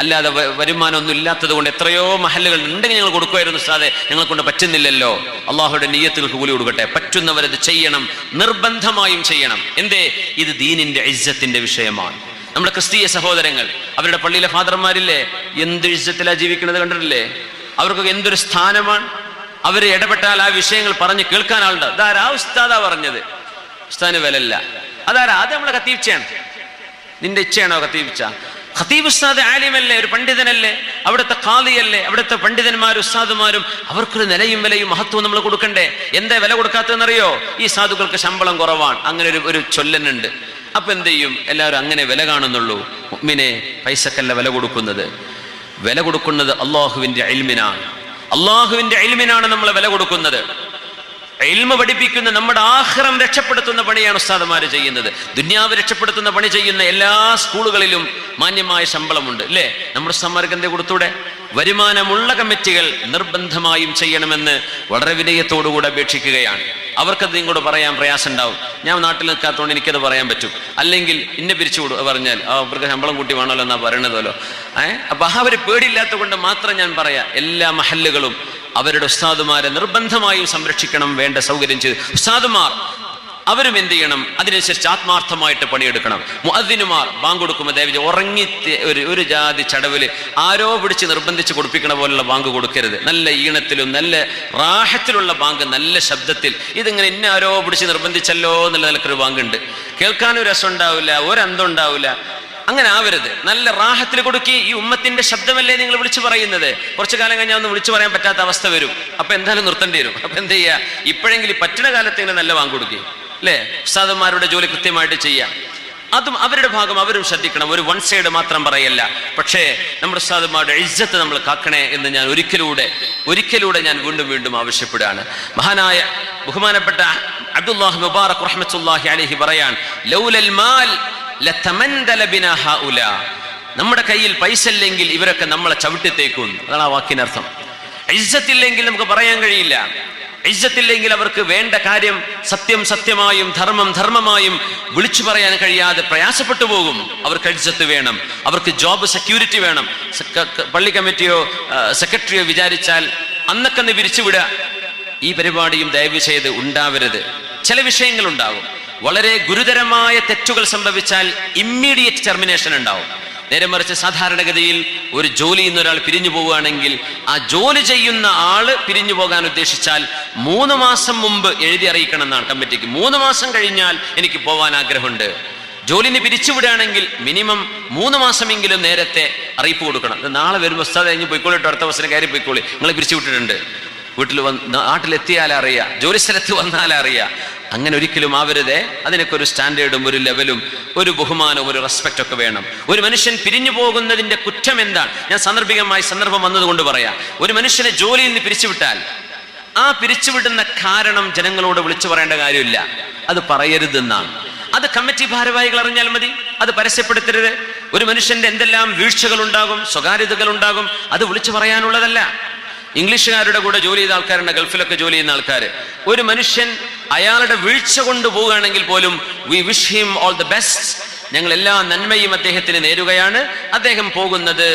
അല്ലാതെ വരുമാനമൊന്നും ഇല്ലാത്തത് കൊണ്ട് എത്രയോ മഹല്ലുകൾ ഉണ്ടെങ്കിൽ ഞങ്ങൾ കൊടുക്കുമായിരുന്നു ഉസ്താദേ, ഞങ്ങളെ കൊണ്ട് പറ്റുന്നില്ലല്ലോ. അള്ളാഹുയുടെ നിയ്യത്തുകൾക്ക് കൂലി കൊടുക്കട്ടെ. പറ്റുന്നവരത് ചെയ്യണം, നിർബന്ധമായും ചെയ്യണം. എന്തേ? ഇത് ദീനിന്റെ ഇസ്സത്തിന്റെ വിഷയമാണ്. നമ്മുടെ ക്രിസ്തീയ സഹോദരങ്ങൾ, അവരുടെ പള്ളിയിലെ ഫാദർമാരില്ലേ, എന്ത് ഇസ്സത്തിലാണ് ജീവിക്കുന്നത് കണ്ടിട്ടില്ലേ? അവർക്കൊക്കെ എന്തൊരു സ്ഥാനമാണ്. അവർ ഇടപെട്ടാൽ ആ വിഷയങ്ങൾ പറഞ്ഞ് കേൾക്കാൻ ആളുണ്ട്. അതാരാ ഉസ്താദാ പറഞ്ഞത്, ഉസ്താദിന് വിലല്ല. അതാരാ? അത് നമ്മളെ ഖത്തീബ്ച്ചാണ്. നിന്റെ ഇച്ഛയാണോ ഖത്തീബ്ച്ച? ഖത്തീബ് ഉസ്താദ് ആലിമല്ലേ, ഒരു പണ്ഡിതനല്ലേ, അവിടുത്തെ ഖാദിയല്ലേ, അവിടുത്തെ പണ്ഡിതന്മാരും ഉസ്താദുമാരും, അവർക്കൊരു നിലയും വിലയും മഹത്വവും നമ്മൾ കൊടുക്കണ്ടേ? എന്താ വില കൊടുക്കാത്തതെന്നറിയോ? ഈ സാധുക്കൾക്ക് ശമ്പളം കുറവാണ്, അങ്ങനെ ഒരു ചൊല്ലനുണ്ട്. അപ്പൊ എന്ത് ചെയ്യും? എല്ലാവരും അങ്ങനെ വില കാണുന്നുള്ളൂ. മുഅ്മിനെ, പൈസക്കല്ല വില കൊടുക്കുന്നത്. വില കൊടുക്കുന്നത് അള്ളാഹുവിന്റെ ഇൽമിനാണ്. അള്ളാഹുവിന്റെ ഇൽമിനാണ് നമ്മൾ വില കൊടുക്കുന്നത്. ഇൽമ പഠിപ്പിക്കുന്ന, നമ്മുടെ ആഖിറം രക്ഷപ്പെടുത്തുന്ന പണിയാണ് ഉസ്താദുമാര് ചെയ്യുന്നത്. ദുനിയാവ് രക്ഷപ്പെടുത്തുന്ന പണി ചെയ്യുന്ന എല്ലാ സ്കൂളുകളിലും മാന്യമായ ശമ്പളമുണ്ട് അല്ലേ? നമ്മുടെ ഉസ്താദുമാർക്ക് എന്തേ കൊടുത്തൂടെ? വരുമാനമുള്ള കമ്മിറ്റികൾ നിർബന്ധമായും ചെയ്യണമെന്ന് വളരെ വിനയത്തോടുകൂടെ അപേക്ഷിക്കുകയാണ്. അവർക്കത് ഇങ്ങോട്ട് പറയാൻ പ്രയാസം ഉണ്ടാവും. ഞാൻ നാട്ടിൽ നിൽക്കാത്തതുകൊണ്ട് എനിക്കത് പറയാൻ പറ്റും. അല്ലെങ്കിൽ ഇന്നെ പിരിച്ചു പറഞ്ഞാൽ അവർക്ക് ശമ്പളം കൂട്ടി വേണമല്ലോ എന്നാ പറയണതല്ലോ. അപ്പൊ ആ ഒരു പേടിയില്ലാത്ത കൊണ്ട് മാത്രം ഞാൻ പറയാം, എല്ലാ മഹല്ലുകളും അവരുടെ ഉസ്താദുമാരെ നിർബന്ധമായും സംരക്ഷിക്കണം, വേണ്ട സൗകര്യം ചെയ്ത്. ഉസ്താദുമാർ അവരും എന്ത് ചെയ്യണം? അതിനനുസരിച്ച് ആത്മാർത്ഥമായിട്ട് പണിയെടുക്കണം. മുഅദ്ദിനുമാർ ബാങ്ക് കൊടുക്കുമ്പോൾ ദയവ് ഉറങ്ങി ഒരു ജാതി ചടവില് ആരോ പിടിച്ച് നിർബന്ധിച്ച് കൊടുപ്പിക്കണ പോലുള്ള ബാങ്ക് കൊടുക്കരുത്. നല്ല ഈണത്തിലും നല്ല റാഹത്തിലുള്ള ബാങ്ക്, നല്ല ശബ്ദത്തിൽ. ഇതിങ്ങനെ ഇന്ന ആരോ പിടിച്ച് നിർബന്ധിച്ചല്ലോ എന്നുള്ള നിലക്കൊരു ബാങ്ക് ഉണ്ട്, കേൾക്കാനും രസം ഉണ്ടാവില്ല, ഒരന്തം ഉണ്ടാവില്ല. അങ്ങനെ ആവരുത്. നല്ല റാഹത്തിൽ കൊടുക്കി. ഈ ഉമ്മത്തിന്റെ ശബ്ദമല്ലേ നിങ്ങൾ വിളിച്ചു പറയുന്നത്? കുറച്ചു കാലം കഴിഞ്ഞാൽ ഒന്ന് വിളിച്ചു പറയാൻ പറ്റാത്ത അവസ്ഥ വരും. അപ്പൊ എന്തായാലും നിർത്തേണ്ടി വരും. അപ്പൊ എന്ത് ചെയ്യുക? ഇപ്പോഴെങ്കിലും പറ്റുന്ന കാലത്ത് ഇങ്ങനെ നല്ല വാങ്ങ് കൊടുക്കുക അല്ലേ? ഉസ്താദന്മാരുടെ ജോലി കൃത്യമായിട്ട് ചെയ്യാം. അതും അവരുടെ ഭാഗം അവരും ശ്രദ്ധിക്കണം. ഒരു വൺ സൈഡ് മാത്രം പറയല്ല. പക്ഷേ നമ്മുടെ ഉസ്താദന്മാരുടെ ഇജ്ജത്ത് നമ്മൾ കാക്കണേ എന്ന് ഞാൻ ഒരിക്കലൂടെ ഞാൻ വീണ്ടും ആവശ്യപ്പെടുകയാണ്. മഹാനായ ബഹുമാനപ്പെട്ട അബ്ദുല്ലാഹി മുബാറക് റഹ്മത്തുള്ളാഹി അലൈഹി പറയാൻ, ലൗലൽ മാൽ ലതമന്ദല ബിനാ ഹൗലാ. നമ്മുടെ കയ്യിൽ പൈസ ഇല്ലെങ്കിൽ ഇവരൊക്കെ നമ്മളെ ചവിട്ടിത്തേക്കും. അതാണ് ആ വാക്കിനർത്ഥം. ഇജ്ജത്തില്ലെങ്കിൽ നമുക്ക് പറയാൻ കഴിയില്ല. ഇജ്ജത്തില്ലെങ്കിൽ അവർക്ക് വേണ്ട കാര്യം സത്യമായും ധർമ്മമായും വിളിച്ചു പറയാൻ കഴിയാതെ പ്രയാസപ്പെട്ടു പോകും. അവർക്ക് ഇജ്ജത്ത് വേണം, അവർക്ക് ജോബ് സെക്യൂരിറ്റി വേണം. പള്ളി കമ്മിറ്റിയോ സെക്രട്ടറിയോ വിചാരിച്ചാൽ അന്നൊക്കെ പിരിച്ചുവിടുക. ഈ പരിപാടിയും ദയവ് ചെയ്ത് ഉണ്ടാവരുത്. ചില വിഷയങ്ങൾ ഉണ്ടാകും. വളരെ ഗുരുതരമായ തെറ്റുകൾ സംഭവിച്ചാൽ ഇമ്മീഡിയറ്റ് ടെർമിനേഷൻ ഉണ്ടാവും. നേരെ മറിച്ച് സാധാരണഗതിയിൽ ഒരു ജോലിയിൽ നിന്ന് ഒരാൾ പിരിഞ്ഞു പോവുകയാണെങ്കിൽ ആ ജോലി ചെയ്യുന്ന ആള് പിരിഞ്ഞു പോകാൻ ഉദ്ദേശിച്ചാൽ 3 മാസം മുമ്പ് എഴുതി അറിയിക്കണം എന്നാണ് കമ്മിറ്റിക്ക്. 3 മാസം കഴിഞ്ഞാൽ എനിക്ക് പോവാൻ ആഗ്രഹമുണ്ട്. ജോലിന് പിരിച്ചുവിടുകയാണെങ്കിൽ മിനിമം 3 മാസമെങ്കിലും നേരത്തെ അറിയിപ്പ് കൊടുക്കണം. നാളെ വരുമ്പോൾ ഉസ്താദ് കഴിഞ്ഞ് പോയിക്കോളിട്ടോ, അടുത്ത ബസ്സിന് കയറി പോയിക്കോളി, നിങ്ങളെ പിരിച്ചുവിട്ടിട്ടുണ്ട്. വീട്ടിൽ നാട്ടിലെത്തിയാലറിയാം, ജോലി സ്ഥലത്ത് വന്നാലറിയാം. അങ്ങനെ ഒരിക്കലും ആവരുതേ. അതിനൊക്കെ ഒരു സ്റ്റാൻഡേർഡും ഒരു ലെവലും ഒരു ബഹുമാനവും ഒരു റെസ്പെക്റ്റ് ഒക്കെ വേണം. ഒരു മനുഷ്യൻ പിരിഞ്ഞു പോകുന്നതിന്റെ കുറ്റം എന്താണ്? ഞാൻ സന്ദർഭം വന്നതുകൊണ്ട് പറയാം. ഒരു മനുഷ്യനെ ജോലിയിൽ നിന്ന് പിരിച്ചുവിട്ടാൽ ആ പിരിച്ചുവിടുന്ന കാരണം ജനങ്ങളോട് വിളിച്ചു പറയേണ്ട കാര്യമില്ല, അത് പറയരുതെന്നാണ്. അത് കമ്മിറ്റി ഭാരവാഹികൾ അറിഞ്ഞാൽ മതി, അത് പരസ്യപ്പെടുത്തരുത്. ഒരു മനുഷ്യന്റെ എന്തെല്ലാം വീഴ്ചകൾ ഉണ്ടാകും, സ്വകാര്യതകൾ ഉണ്ടാകും, അത് വിളിച്ചു പറയാനുള്ളതല്ല. ഇംഗ്ലീഷുകാരുടെ കൂടെ ജോലി ചെയ്ത ആൾക്കാരുണ്ട്, ഗൾഫിലൊക്കെ ജോലി ചെയ്യുന്ന ആൾക്കാർ. ഒരു മനുഷ്യൻ അയാളുടെ വീഴ്ച കൊണ്ട് പോവുകയാണെങ്കിൽ പോലും we wish him all the best, ഞങ്ങൾ എല്ലാ നന്മയും അദ്ദേഹത്തിന് നേരുകയാണ്. അദ്ദേഹം പോകുന്നത്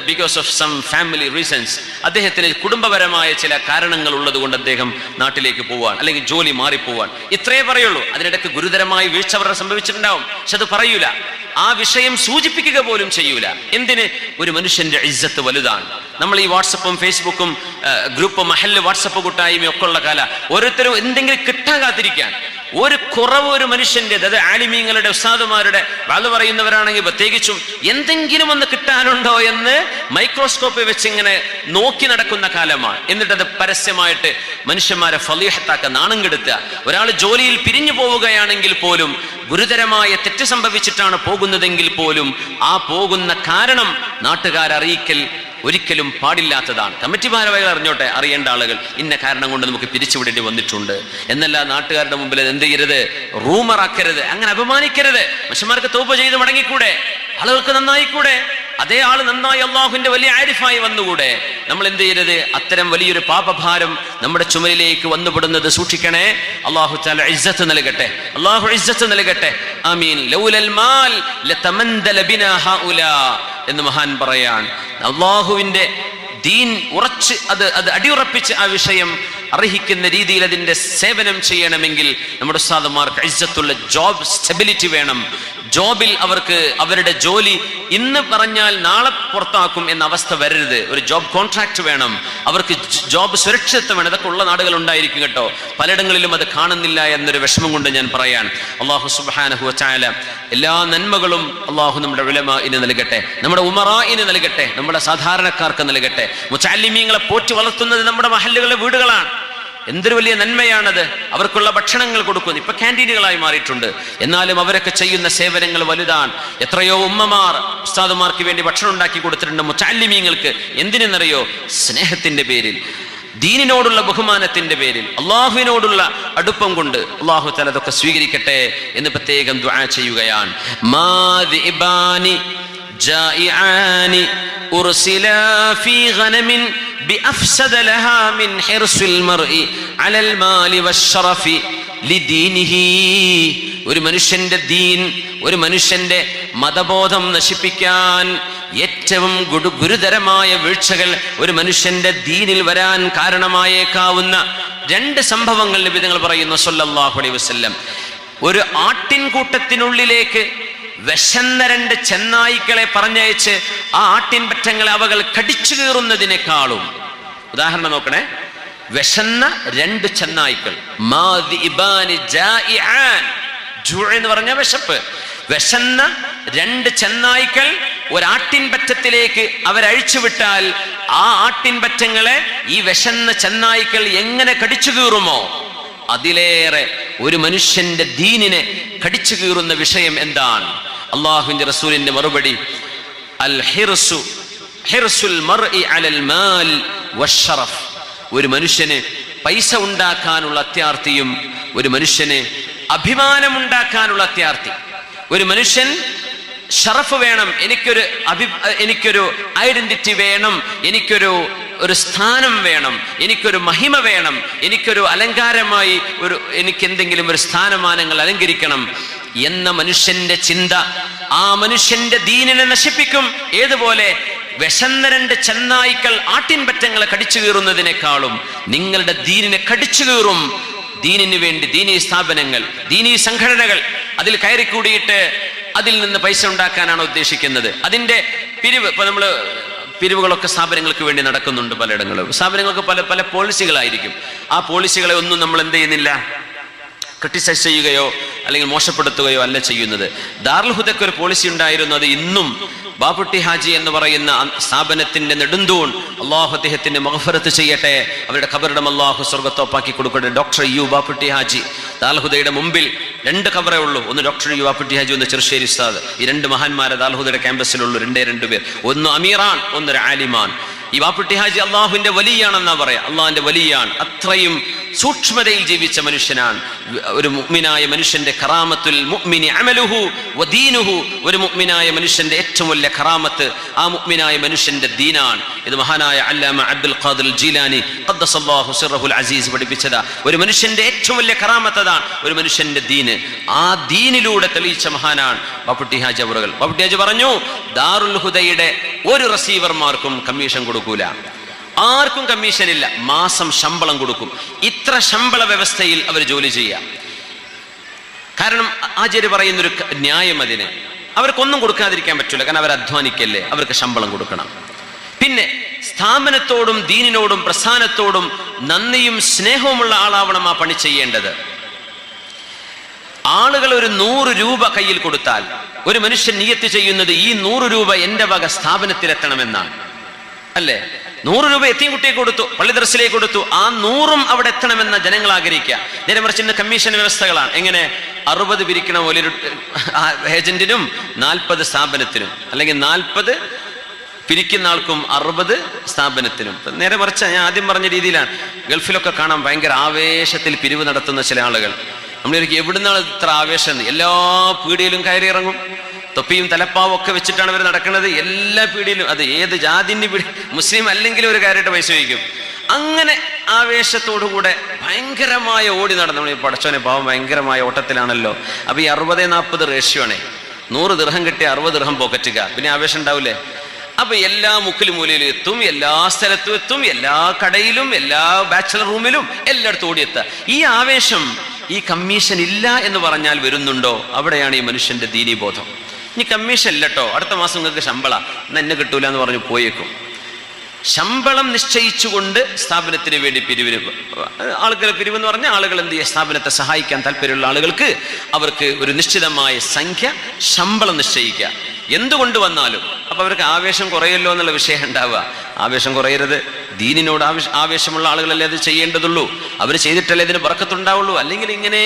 because of some family reasons, അദ്ദേഹത്തിന് കുടുംബപരമായ ചില കാരണങ്ങൾ ഉള്ളത് കൊണ്ട് അദ്ദേഹം നാട്ടിലേക്ക് പോവാൻ, അല്ലെങ്കിൽ ജോലി മാറിപ്പോവാൻ. ഇത്രേ പറയുള്ളൂ. അതിനിടയ്ക്ക് ഗുരുതരമായ വീഴ്ച അവരുടെ സംഭവിച്ചിട്ടുണ്ടാവും, പക്ഷെ അത് പറയൂല. ആ വിഷയം സൂചിപ്പിക്കുക പോലും ചെയ്യൂല. എന്തിന്? ഒരു മനുഷ്യന്റെ ഇജ്ജത്ത് വലുതാണ്. നമ്മൾ ഈ വാട്സപ്പും ഫേസ്ബുക്കും ഗ്രൂപ്പ് മഹല്ല് വാട്സപ്പ് കൂട്ടായ്മയും ഒക്കെ ഉള്ള കാല ഓരോരുത്തരും എന്തെങ്കിലും കിട്ടാൻ കാത്തിരിക്കാൻ. ഒരു കുറവ് ഒരു മനുഷ്യന്റെ, അതായത് ആലിമീങ്ങളുടെ ഉസ്താദുമാരുടെ വാള് പറയുന്നവരാണെങ്കിൽ പ്രത്യേകിച്ചും എന്തെങ്കിലും ഒന്ന് കിട്ടാനുണ്ടോ എന്ന് മൈക്രോസ്കോപ്പ് വെച്ച് ഇങ്ങനെ നോക്കി നടക്കുന്ന കാലമാണ്. എന്നിട്ടത് പരസ്യമായിട്ട് മനുഷ്യന്മാരെ ഫളീഹത്താക്ക, നാണം കെടുത്തുക. ഒരാൾ ജോലിയിൽ പിരിഞ്ഞു പോവുകയാണെങ്കിൽ പോലും ഗുരുതരമായ തെറ്റ് സംഭവിച്ചിട്ടാണ് പോകുന്നതെങ്കിൽ പോലും ആ പോകുന്ന കാരണം നാട്ടുകാരറിയിക്കൽ ഒരിക്കലും പാടില്ലാത്തതാണ്. കമ്മിറ്റി ഭാരവാഹികൾ അറിഞ്ഞോട്ടെ, അറിയേണ്ട ആളുകൾ ഇന്ന കാരണം കൊണ്ട് നമുക്ക് പിരിച്ചുവിടേണ്ടി വന്നിട്ടുണ്ട് എന്നല്ല നാട്ടുകാരുടെ മുമ്പിൽ എന്ത് ചെയ്യരുത്, റൂമറാക്കരുത്, അങ്ങനെ അപമാനിക്കരുത്. മനുഷ്യന്മാർക്ക് തൗബ ചെയ്ത് മടങ്ങിക്കൂടെ? ആളുകൾക്ക് നന്നായിക്കൂടെ? അതേ ആള് നന്നായി അള്ളാഹുവിന്റെ വലിയ ആരിഫായി വന്നുകൂടെ? നമ്മൾ എന്ത് ചെയ്യരുത്, അത്തരം വലിയൊരു പാപഭാരം നമ്മുടെ ചുമലിലേക്ക് വന്നുപെടുന്നത് സൂക്ഷിക്കണേ. അള്ളാഹു തആല ഇസ്സത്ത് നൽകട്ടെ, അള്ളാഹു ഇസ്സത്ത് നൽകട്ടെ. ആമീൻ. ലൗലൽ മാൽ ലതമന്ദല ബിനാ ഹൗലാ എന്ന് മഹാൻ പറയാൻ. അള്ളാഹുവിന്റെ ദീൻ ഉറച്ച് അത് അടിയുറപ്പിച്ച് ആ വിഷയം അർഹിക്കുന്ന രീതിയിൽ അതിന്റെ സേവനം ചെയ്യണമെങ്കിൽ നമ്മുടെ ഉസ്താദുമാർക്ക് ഇസ്സത്തുള്ള ജോബ് സ്റ്റെബിലിറ്റി വേണം. ജോബിൽ അവർക്ക് അവരുടെ ജോലി ഇന്ന് പറഞ്ഞാൽ നാളെ പുറത്താക്കും എന്ന അവസ്ഥ വരരുത്. ഒരു ജോബ് കോൺട്രാക്ട് വേണം, അവർക്ക് ജോബ് സുരക്ഷിതത്വം വേണം. ഇതൊക്കെ ഉള്ള നാടുകൾ ഉണ്ടായിരിക്കും കേട്ടോ, പലയിടങ്ങളിലും അത് കാണുന്നില്ല എന്നൊരു വിഷമം കൊണ്ട് ഞാൻ പറയാൻ. അള്ളാഹു സുബ്ഹാനഹു വ തആല എല്ലാ നന്മകളും അള്ളാഹു നമ്മുടെ ഉലമാഇന് നൽകട്ടെ, നമ്മുടെ ഉമറാഇന് നൽകട്ടെ, നമ്മുടെ സാധാരണക്കാർക്ക് നൽകട്ടെ. മുതഅല്ലിമീങ്ങളെ പോറ്റി വളർത്തുന്നത് നമ്മുടെ മഹല്ലുകളിലെ വീടുകളാണ്. എന്തൊരു വലിയ നന്മയാണത്. അവർക്കുള്ള ഭക്ഷണങ്ങൾ കൊടുക്കുന്നു. ഇപ്പൊ ക്യാൻറ്റീനുകളായി മാറിയിട്ടുണ്ട്, എന്നാലും അവരൊക്കെ ചെയ്യുന്ന സേവനങ്ങൾ വലുതാണ്. എത്രയോ ഉമ്മമാർ ഉസ്താദുമാർക്ക് വേണ്ടി ഭക്ഷണം ഉണ്ടാക്കി കൊടുത്തിട്ടുണ്ട് മുതഅല്ലിമീങ്ങൾക്ക്. എന്തിനെന്നറിയോ? സ്നേഹത്തിന്റെ പേരിൽ, ദീനിനോടുള്ള ബഹുമാനത്തിന്റെ പേരിൽ, അള്ളാഹുവിനോടുള്ള അടുപ്പം കൊണ്ട്. അള്ളാഹു തആല അതൊക്കെ സ്വീകരിക്കട്ടെ എന്ന് പ്രത്യേകം ദുആ ചെയ്യുകയാണ്. മാദിബാനി ജായിആനി ഉർസിലാ ഫീ ഗനമിൻ ബിഅഫ്സദ ലഹാ മിൻ ഹിർസിൽ മർഇ അലൽ മാലി വശറഫി ലിദീനിഹി. ഒരു മനുഷ്യന്റെ ദീൻ, ഒരു മനുഷ്യന്റെ മതബോധം നശിപ്പിക്കാൻ ഏറ്റവും ഗുരുതരമായ വീഴ്ചകൾ ഒരു മനുഷ്യന്റെ ദീനിൽ വരാൻ കാരണമായേക്കാവുന്ന രണ്ട് സംഭവങ്ങൾ നബി തങ്ങൾ പറയുന്നു സല്ലല്ലാഹു അലൈഹി വസല്ലം. ഒരു ആട്ടിൻകൂട്ടത്തിനുള്ളിലേക്ക് വിശന്ന രണ്ട് ചെന്നായ്ക്കളെ പറഞ്ഞയച്ച് ആ ആട്ടിൻപറ്റങ്ങളെ അവകൾ കടിച്ചു കീറുന്നതിനേക്കാളും, ഉദാഹരണം നോക്കണേ, വിശന്ന രണ്ട് ചെന്നായ്ക്കൾ, എന്ന് പറഞ്ഞ വിശപ്പ്, വിശന്ന രണ്ട് ചെന്നായ്ക്കൾ ഒരാട്ടിൻപറ്റത്തിലേക്ക് അവരഴിച്ചുവിട്ടാൽ ആ ആട്ടിൻപറ്റങ്ങളെ ഈ വിശന്ന ചെന്നായ്ക്കൾ എങ്ങനെ കടിച്ചു കീറുമോ അതിലേറെ ഒരു മനുഷ്യന്റെ ദീനിനെ കടിച്ചു കീറുന്ന വിഷയം എന്താണ്? അള്ളാഹുവിന്റെ റസൂലിന്റെ മറുപടി, അൽ ഹിർസുൽ മർഇ അലൽ മാൽ വശറഫ്. ഒരു മനുഷ്യന് പൈസ ഉണ്ടാക്കാനുള്ള അത്യാർത്തിയും ഒരു മനുഷ്യന് അഭിമാനം ഉണ്ടാക്കാനുള്ള അത്യാർത്തി. ഒരു മനുഷ്യൻ ഷറഫ് വേണം, എനിക്കൊരു ഐഡന്റിറ്റി വേണം, എനിക്കൊരു സ്ഥാനം വേണം, എനിക്കൊരു മഹിമ വേണം, എനിക്കൊരു അലങ്കാരമായി എനിക്കെന്തെങ്കിലും ഒരു സ്ഥാനമാനങ്ങൾ അലങ്കരിക്കണം എന്ന മനുഷ്യന്റെ ചിന്ത ആ മനുഷ്യന്റെ ദീനിനെ നശിപ്പിക്കും. ഏതുപോലെ വിശന്ന രണ്ട് ചെന്നായ്ക്കൾ ആട്ടിൻപറ്റങ്ങളെ കടിച്ചു കീറുന്നതിനേക്കാളും നിങ്ങളുടെ ദീനിനെ കടിച്ചു കീറും. ദീനിന് വേണ്ടി ദീനീ സ്ഥാപനങ്ങൾ, ദീനീ സംഘടനകൾ അതിൽ കയറിക്കൂടിയിട്ട് അതിൽ നിന്ന് പൈസ ഉണ്ടാക്കാനാണ് ഉദ്ദേശിക്കുന്നത്. അതിന്റെ പിരിവ്, ഇപ്പൊ നമ്മള് പിരിവുകളൊക്കെ സ്ഥാപനങ്ങൾക്ക് വേണ്ടി നടക്കുന്നുണ്ട് പലയിടങ്ങളും. സ്ഥാപനങ്ങൾക്ക് പല പല പോളിസികളായിരിക്കും. ആ പോളിസികളെ ഒന്നും നമ്മൾ എന്ത് ചെയ്യുന്നില്ല, ക്രിട്ടിസൈസ് ചെയ്യുകയോ അല്ലെങ്കിൽ മോശപ്പെടുത്തുകയോ അല്ല ചെയ്യുന്നത്. ദാറുൽ ഹുദക്ക് ഒരു പോളിസി ഉണ്ടായിരുന്നു. അത് ഇന്നും ബാപ്പുട്ടി ഹാജി എന്ന് പറയുന്ന സ്ഥാപനത്തിന്റെ നെടുന്തൂൺ, അള്ളാഹു അദ്ദേഹത്തിന്റെ മഗ്ഫിറത്ത് ചെയ്യട്ടെ, അവരുടെ ഖബറിടം അള്ളാഹു സ്വർഗ്ഗത്തോപ്പാക്കി കൊടുക്കട്ടെ, ഡോക്ടർ യു ബാപ്പുട്ടി ഹാജി. ദാറുൽ ഹുദയുടെ മുമ്പിൽ രണ്ട് ഖബറേ ഉള്ളൂ, ഒന്ന് ഡോക്ടർ യു ബാപ്പുട്ടി ഹാജി, ഒന്ന് ചെറുശ്ശേരി ഉസ്താദ്. ഈ രണ്ട് മഹാന്മാരെ ദാറുൽ ഹുദയുടെ ക്യാമ്പസിലുള്ളൂ, രണ്ടു പേർ. ഒന്ന് അമീറാൻ, ഒന്നൊരു ആലിമാൻ. ഈ ബാപ്പുട്ടി ഹാജി അള്ളാഹുവിന്റെ വലിയാണെന്നാ പറയാ, അള്ളാഹിന്റെ വലിയാണ്. അത്രയും സൂക്ഷ്മതയിൽ ജീവിച്ച മനുഷ്യനാണ്. ഒരു മുഅ്മിനായ മനുഷ്യന്റെ ഖറാമത്തുൽ മുഅ്മിനി അമലുഹു വദീനുഹു. ഒരു മുഅ്മിനായ മനുഷ്യന്റെ ഏറ്റവും വലിയ ഖറാമത്ത് ആ മുഅ്മിനായ മനുഷ്യന്റെ ദീനാണ്. ഇത് മഹാനായ അല്ലാമ അബ്ദുൽ ഖാദിർ ജീലാനി ഖദ്ദസല്ലാഹു സിർറഹുൽ അസീസ് പഠിപ്പിച്ചതാ. ഒരു മനുഷ്യന്റെ ഏറ്റവും വലിയ ഖറാമത്ത് അതാണ്, ഒരു മനുഷ്യന്റെ ദീന്. ആ ദീനിലൂടെ തെളിയിച്ച മഹാനാണ് ബാപ്പുട്ടി ഹാജി അവറുകൾ. ബാപ്പുട്ടി ഹാജി പറഞ്ഞു, ദാറുൽ ഹുദയുടെ ഒരു റിസീവർമാർക്കും കമ്മീഷൻ കൊടുക്കൂല, ആർക്കും കമ്മീഷൻ ഇല്ല, മാസം ശമ്പളം കൊടുക്കും. ഇത്ര ശമ്പള വ്യവസ്ഥയിൽ അവർ ജോലി ചെയ്യാം. കാരണം ആചാര്യ പറയുന്നൊരു ന്യായം അതിന്, അവർക്കൊന്നും കൊടുക്കാതിരിക്കാൻ പറ്റില്ല, കാരണം അവർ അധ്വാനിക്കല്ലേ, അവർക്ക് ശമ്പളം കൊടുക്കണം. പിന്നെ സ്ഥാപനത്തോടും ദീനിനോടും പ്രസ്ഥാനത്തോടും നന്ദിയും സ്നേഹവുമുള്ള ആളാവണം ആ പണി ചെയ്യേണ്ടത്. ആളുകൾ ഒരു 100 രൂപ കയ്യിൽ കൊടുത്താൽ ഒരു മനുഷ്യൻ നിയത്ത് ചെയ്യുന്നത് ഈ 100 രൂപ എന്റെ വക സ്ഥാപനത്തിലെത്തണമെന്നാണ്, അല്ലേ? 100 രൂപ എത്തിയും കുട്ടിയെ കൊടുത്തു, പള്ളി ദർസിലേക്ക് കൊടുത്തു, ആ 100ഉം അവിടെ എത്തണമെന്ന ജനങ്ങൾ ആഗ്രഹിക്കുക. നേരെ മറിച്ച് ഇന്ന് കമ്മീഷൻ വ്യവസ്ഥകളാണ്. എങ്ങനെ 60 പിരിക്കണം ഒരു ഏജന്റിനും 40 സ്ഥാപനത്തിനും, അല്ലെങ്കിൽ 40 പിരിക്കുന്ന ആൾക്കും 60 സ്ഥാപനത്തിനും. നേരെ മറിച്ച് ഞാൻ ആദ്യം പറഞ്ഞ രീതിയിലാണ്. ഗൾഫിലൊക്കെ കാണാൻ ഭയങ്കര ആവേശത്തിൽ പിരിവ് നടത്തുന്ന ചില ആളുകൾ. നമ്മളൊരിക്കൽ എവിടുന്നാണ് ഇത്ര ആവേശം? എല്ലാ പീടിയിലും കയറി ഇറങ്ങും, തൊപ്പിയും തലപ്പാവും ഒക്കെ വെച്ചിട്ടാണ് അവർ നടക്കുന്നത്. എല്ലാ പീടിയിലും, അത് ഏത് ജാതിന്റെ പീടി, മുസ്ലിം അല്ലെങ്കിലും ഒരു കാര്യമായിട്ട് പൈസ വയ്ക്കും. അങ്ങനെ ആവേശത്തോടുകൂടെ ഭയങ്കരമായ ഓടി നടന്നു. നമ്മൾ ഈ പടച്ചോനെ പാവം ഭയങ്കരമായ ഓട്ടത്തിലാണല്ലോ. അപ്പൊ ഈ 60-40 റേഷ്യോ ആണേ. 100 ദിർഹം കിട്ടിയ 60 ദിർഹം പോക്കറ്റുക, പിന്നെ ആവേശം ഉണ്ടാവില്ലേ? അപ്പൊ എല്ലാ മുക്കിലും മൂലയിലും എത്തും, എല്ലാ സ്ഥലത്തും എത്തും, എല്ലാ കടയിലും, എല്ലാ ബാച്ചലർ റൂമിലും എല്ലായിടത്തും ഓടിയെത്തുക. ഈ ആവേശം, ഈ കമ്മീഷൻ ഇല്ല എന്ന് പറഞ്ഞാൽ വരുന്നുണ്ടോ? അവിടെയാണ് ഈ മനുഷ്യന്റെ ദീനീബോധം. ഇനി കമ്മീഷൻ ഇല്ലട്ടോ, അടുത്ത മാസം നിങ്ങൾക്ക് ശമ്പളം എന്നെ കിട്ടൂല എന്ന് പറഞ്ഞു പോയേക്കും. ശമ്പളം നിശ്ചയിച്ചുകൊണ്ട് സ്ഥാപനത്തിന് വേണ്ടി ആളുകൾ പിരിവെന്ന് പറഞ്ഞാൽ ആളുകൾ എന്ത് ചെയ്യുക? സ്ഥാപനത്തെ സഹായിക്കാൻ താല്പര്യമുള്ള ആളുകൾക്ക് അവർക്ക് ഒരു നിശ്ചിതമായ സംഖ്യ ശമ്പളം നിശ്ചയിക്കുക, എന്തുകൊണ്ട് വന്നാലും. അപ്പൊ അവർക്ക് ആവേശം കുറയല്ലോ എന്നുള്ള വിഷയം ഉണ്ടാവുക. ആവേശം കുറയരുത്. ദീനിനോട് ആവേശമുള്ള ആളുകളല്ലേ അത് ചെയ്യേണ്ടതുള്ളൂ. അവർ ചെയ്തിട്ടല്ലേ ഇതിന് ബർക്കത്തുണ്ടാവുള്ളൂ. അല്ലെങ്കിൽ ഇങ്ങനെ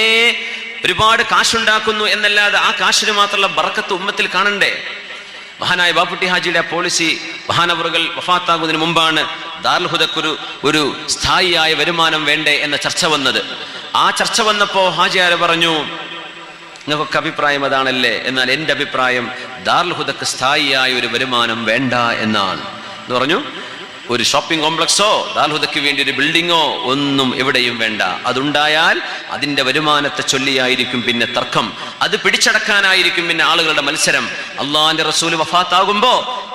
ഒരുപാട് കാശുണ്ടാക്കുന്നു എന്നല്ലാതെ ആ കാശിന് മാത്രമുള്ള ബർക്കത്ത് ഉമ്മത്തിൽ കാണണ്ടേ? മഹാനായ ബാപ്പുട്ടി ഹാജിയുടെ പോളിസി, മഹാനവറുകൾ വഫാത്താകുന്നതിന് മുമ്പാണ് ദാറുൽ ഹുദക്ക് ഒരു സ്ഥായിയായ വരുമാനം വേണ്ടേ എന്ന ചർച്ച വന്നത്. ആ ചർച്ച വന്നപ്പോ ഹാജിയാര് പറഞ്ഞു, നിങ്ങൾക്കൊക്കെ അഭിപ്രായം അതാണല്ലേ, എന്നാൽ എൻ്റെ അഭിപ്രായം ദാറുൽ ഹുദക്ക് സ്ഥായിയായ ഒരു വരുമാനം വേണ്ട എന്നാണ് എന്ന് പറഞ്ഞു. ഒരു ഷോപ്പിംഗ് കോംപ്ലക്സോ ദാറുൽ ഹുദക്ക് വേണ്ടി ഒരു ബിൽഡിങ്ങോ ഒന്നും എവിടെയും വേണ്ട. അതുണ്ടായാൽ അതിൻ്റെ വരുമാനത്തെ ചൊല്ലിയായിരിക്കും പിന്നെ തർക്കം, അത് പിടിച്ചടക്കാനായിരിക്കും പിന്നെ ആളുകളുടെ മത്സരം. അള്ളാഹിന്റെ റസൂൽ വഫാത്താകുമ്പോ,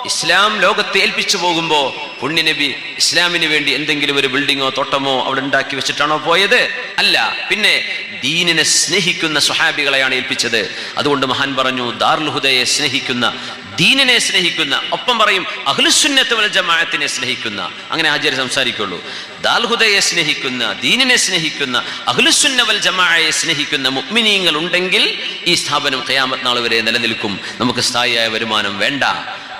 ഇസ്ലാം ലോകത്തെ ഏൽപ്പിച്ചു പോകുമ്പോ പുണ്യനബി ഇസ്ലാമിന് വേണ്ടി എന്തെങ്കിലും ഒരു ബിൽഡിങ്ങോ തോട്ടമോ അവിടെ ഉണ്ടാക്കി വെച്ചിട്ടാണോ പോയത്? അല്ല, പിന്നെ ദീനിനെ സ്നേഹിക്കുന്ന സ്വഹാബികളെയാണ് ഏൽപ്പിച്ചത്. അതുകൊണ്ട് മഹാൻ പറഞ്ഞു, ദാറുൽ ഹുദയെ സ്നേഹിക്കുന്ന, ദീനിനെ സ്നേഹിക്കുന്ന, ഒപ്പം പറയും അഹ്ലുസുന്നത്ത് വൽ ജമാഅത്തിനെ സ്നേഹിക്കുന്ന, അങ്ങനെ ആചാര്യ സംസാരിക്കുള്ളൂ. ദാറുൽ ഹുദയെ സ്നേഹിക്കുന്ന, ദീനിനെ സ്നേഹിക്കുന്ന, അഹ്ലുസുന്ന വൽ ജമാഅയെ സ്നേഹിക്കുന്ന മുഅ്മിനീങ്ങൾ ഉണ്ടെങ്കിൽ ഈ സ്ഥാപനം ഖിയാമത്ത് നാൾ വരെ നിലനിൽക്കും. നമുക്ക് സ്ഥായിയായ വരുമാനം വേണ്ട.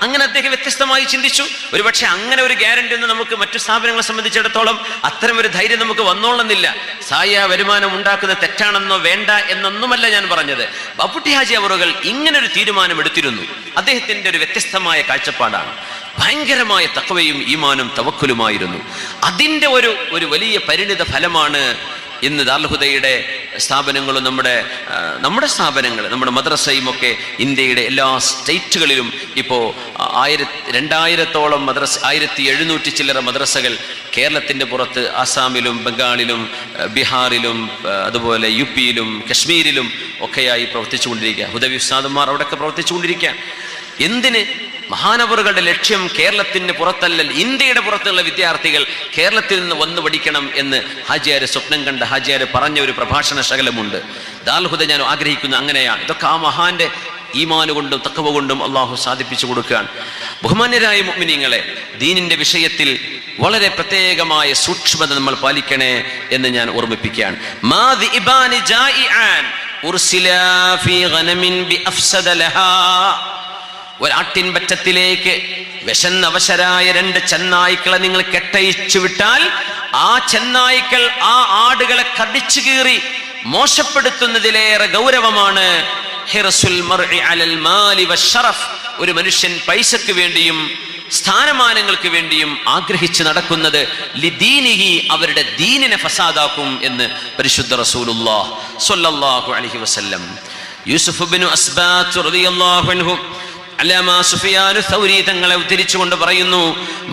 അങ്ങനെ അദ്ദേഹം വ്യത്യസ്തമായി ചിന്തിച്ചു. ഒരുപക്ഷെ അങ്ങനെ ഒരു ഗ്യാരണ്ടി ഒന്നും നമുക്ക് മറ്റു സ്ഥാപനങ്ങളെ സംബന്ധിച്ചിടത്തോളം അത്തരം ഒരു ധൈര്യം നമുക്ക് വന്നോളുന്നില്ല. സ്ഥായിയായ വരുമാനം ഉണ്ടാക്കുന്നത് തെറ്റാണെന്നോ വേണ്ട എന്നൊന്നുമല്ല ഞാൻ പറഞ്ഞത്. ബാപ്പുട്ടി ഹാജി അവറുകൾ ഇങ്ങനൊരു തീരുമാനം എടുത്തിരുന്നു. അദ്ദേഹത്തിന്റെ ഒരു വ്യത്യസ്തമായ കാഴ്ചപ്പാടാണ്. ഭയങ്കരമായ തഖ്വയും ഈമാനും തവക്കുലുമായിരുന്നു. അതിൻ്റെ ഒരു വലിയ പരിണിത ഫലമാണ് ഇന്ന് ദാറുൽ ഹുദയുടെ സ്ഥാപനങ്ങളും നമ്മുടെ സ്ഥാപനങ്ങൾ, നമ്മുടെ മദ്രസയും ഒക്കെ ഇന്ത്യയുടെ എല്ലാ സ്റ്റേറ്റുകളിലും ഇപ്പോൾ 2000-ഓളം മദ്രസ, 1700 ചില്ലറ മദ്രസകൾ കേരളത്തിൻ്റെ പുറത്ത് ആസാമിലും ബംഗാളിലും ബീഹാറിലും അതുപോലെ UP-യിലും കശ്മീരിലും ഒക്കെയായി പ്രവർത്തിച്ചുകൊണ്ടിരിക്കുക. ഹുദവി ഉസ്താദുമാർ അവിടെയൊക്കെ പ്രവർത്തിച്ചുകൊണ്ടിരിക്കുക. എന്തിന്? മഹാനവറുകളുടെ ലക്ഷ്യം കേരളത്തിന് പുറത്തല്ല, ഇന്ത്യയുടെ പുറത്തുള്ള വിദ്യാർത്ഥികൾ കേരളത്തിൽ നിന്ന് വന്നു പഠിക്കണം എന്ന് ഹാജിയാര് സ്വപ്നം കണ്ട, ഹാജിയാര് പറഞ്ഞ ഒരു പ്രഭാഷണ ശകലമുണ്ട്. ദാറുൽ ഹുദ ഞാൻ ആഗ്രഹിക്കുന്നു അങ്ങനെയാണ്. ഇതൊക്കെ ആ മഹാന്റെ ഈമാന് കൊണ്ടും തഖ്വ കൊണ്ടും അള്ളാഹു സാധിപ്പിച്ചു കൊടുക്കുകയാണ്. ബഹുമാന്യരായ മുഅ്മിനീങ്ങളെ, ദീനിന്റെ വിഷയത്തിൽ വളരെ പ്രത്യേകമായ സൂക്ഷ്മത നമ്മൾ പാലിക്കണേ എന്ന് ഞാൻ ഓർമ്മിപ്പിക്കുകയാണ്. ഒരാട്ടിൻ പറ്റത്തിലേക്ക് വിശന്നവശരായ 2 ചെന്നായ്ക്കളെ നിങ്ങൾ കെട്ടയിച്ചു വിട്ടാൽ ആ ചെന്നായ്ക്കൾ ആ ആടുകളെ കടിച്ചു കീറി മോശപ്പെടുത്തുന്നതിലേറെ ഗൗരവമാണ് ഹിർസുൽ മർഇ അലൽ മാലി വശറഫ്. ഒരു മനുഷ്യൻ പൈസക്ക് വേണ്ടിയും സ്ഥാനമാനങ്ങൾക്ക് വേണ്ടിയും ആഗ്രഹിച്ച് നടക്കുന്നത് ലിദീനിഹി, അവരുടെ ദീനിനെ ഫസാദാക്കും എന്ന് പരിശുദ്ധ റസൂലുള്ളാഹി സ്വല്ലല്ലാഹു അലൈഹി വസല്ലം. യൂസുഫ് ഇബ്നു അസ്ബാത്ത് റളിയല്ലാഹു അൻഹു അല്ലാമ സുഫിയാൻ സൗരി തങ്ങളെ ഉദ്ധരിച്ചുകൊണ്ട് പറയുന്നു,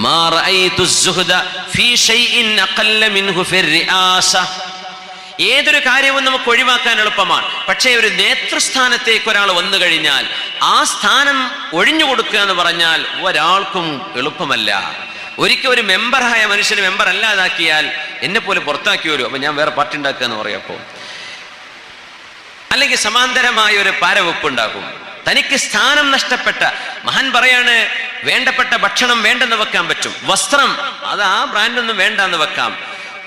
മാ റഅയ്തു സുഹദ ഫീ ഷൈഇൻ അഖല്ല മിൻഹു ഫിർ റിആസ. ഏതൊരു കാര്യവും നമുക്ക് ഒഴിവാക്കാൻ എളുപ്പമാണ്. പക്ഷേ ഒരു നേതൃസ്ഥാനത്തേക്ക് ഒരാൾ വന്നു കഴിഞ്ഞാൽ ആ സ്ഥാനം ഒഴിഞ്ഞു കൊടുക്കുക എന്ന് പറഞ്ഞാൽ ഒരാൾക്കും എളുപ്പമല്ല. ഒരിക്കൽ ഒരു മെമ്പറായ മനുഷ്യന് മെമ്പർ അല്ലാതാക്കിയാൽ എന്നെ പോലെ പുറത്താക്കി വരും, അപ്പൊ ഞാൻ വേറെ പാർട്ടി ഉണ്ടാക്കുക എന്ന് പറയപ്പോ, അല്ലെങ്കിൽ സമാന്തരമായ ഒരു പാരവെപ്പ് ഉണ്ടാക്കും. തനിക്ക് സ്ഥാനം നഷ്ടപ്പെട്ട മഹാൻ പറയാണ്, വേണ്ടപ്പെട്ട ഭക്ഷണം വേണ്ടെന്ന് വെക്കാൻ പറ്റും, വസ്ത്രം അത് ആ ബ്രാൻഡൊന്നും വേണ്ടെന്ന് വെക്കാം,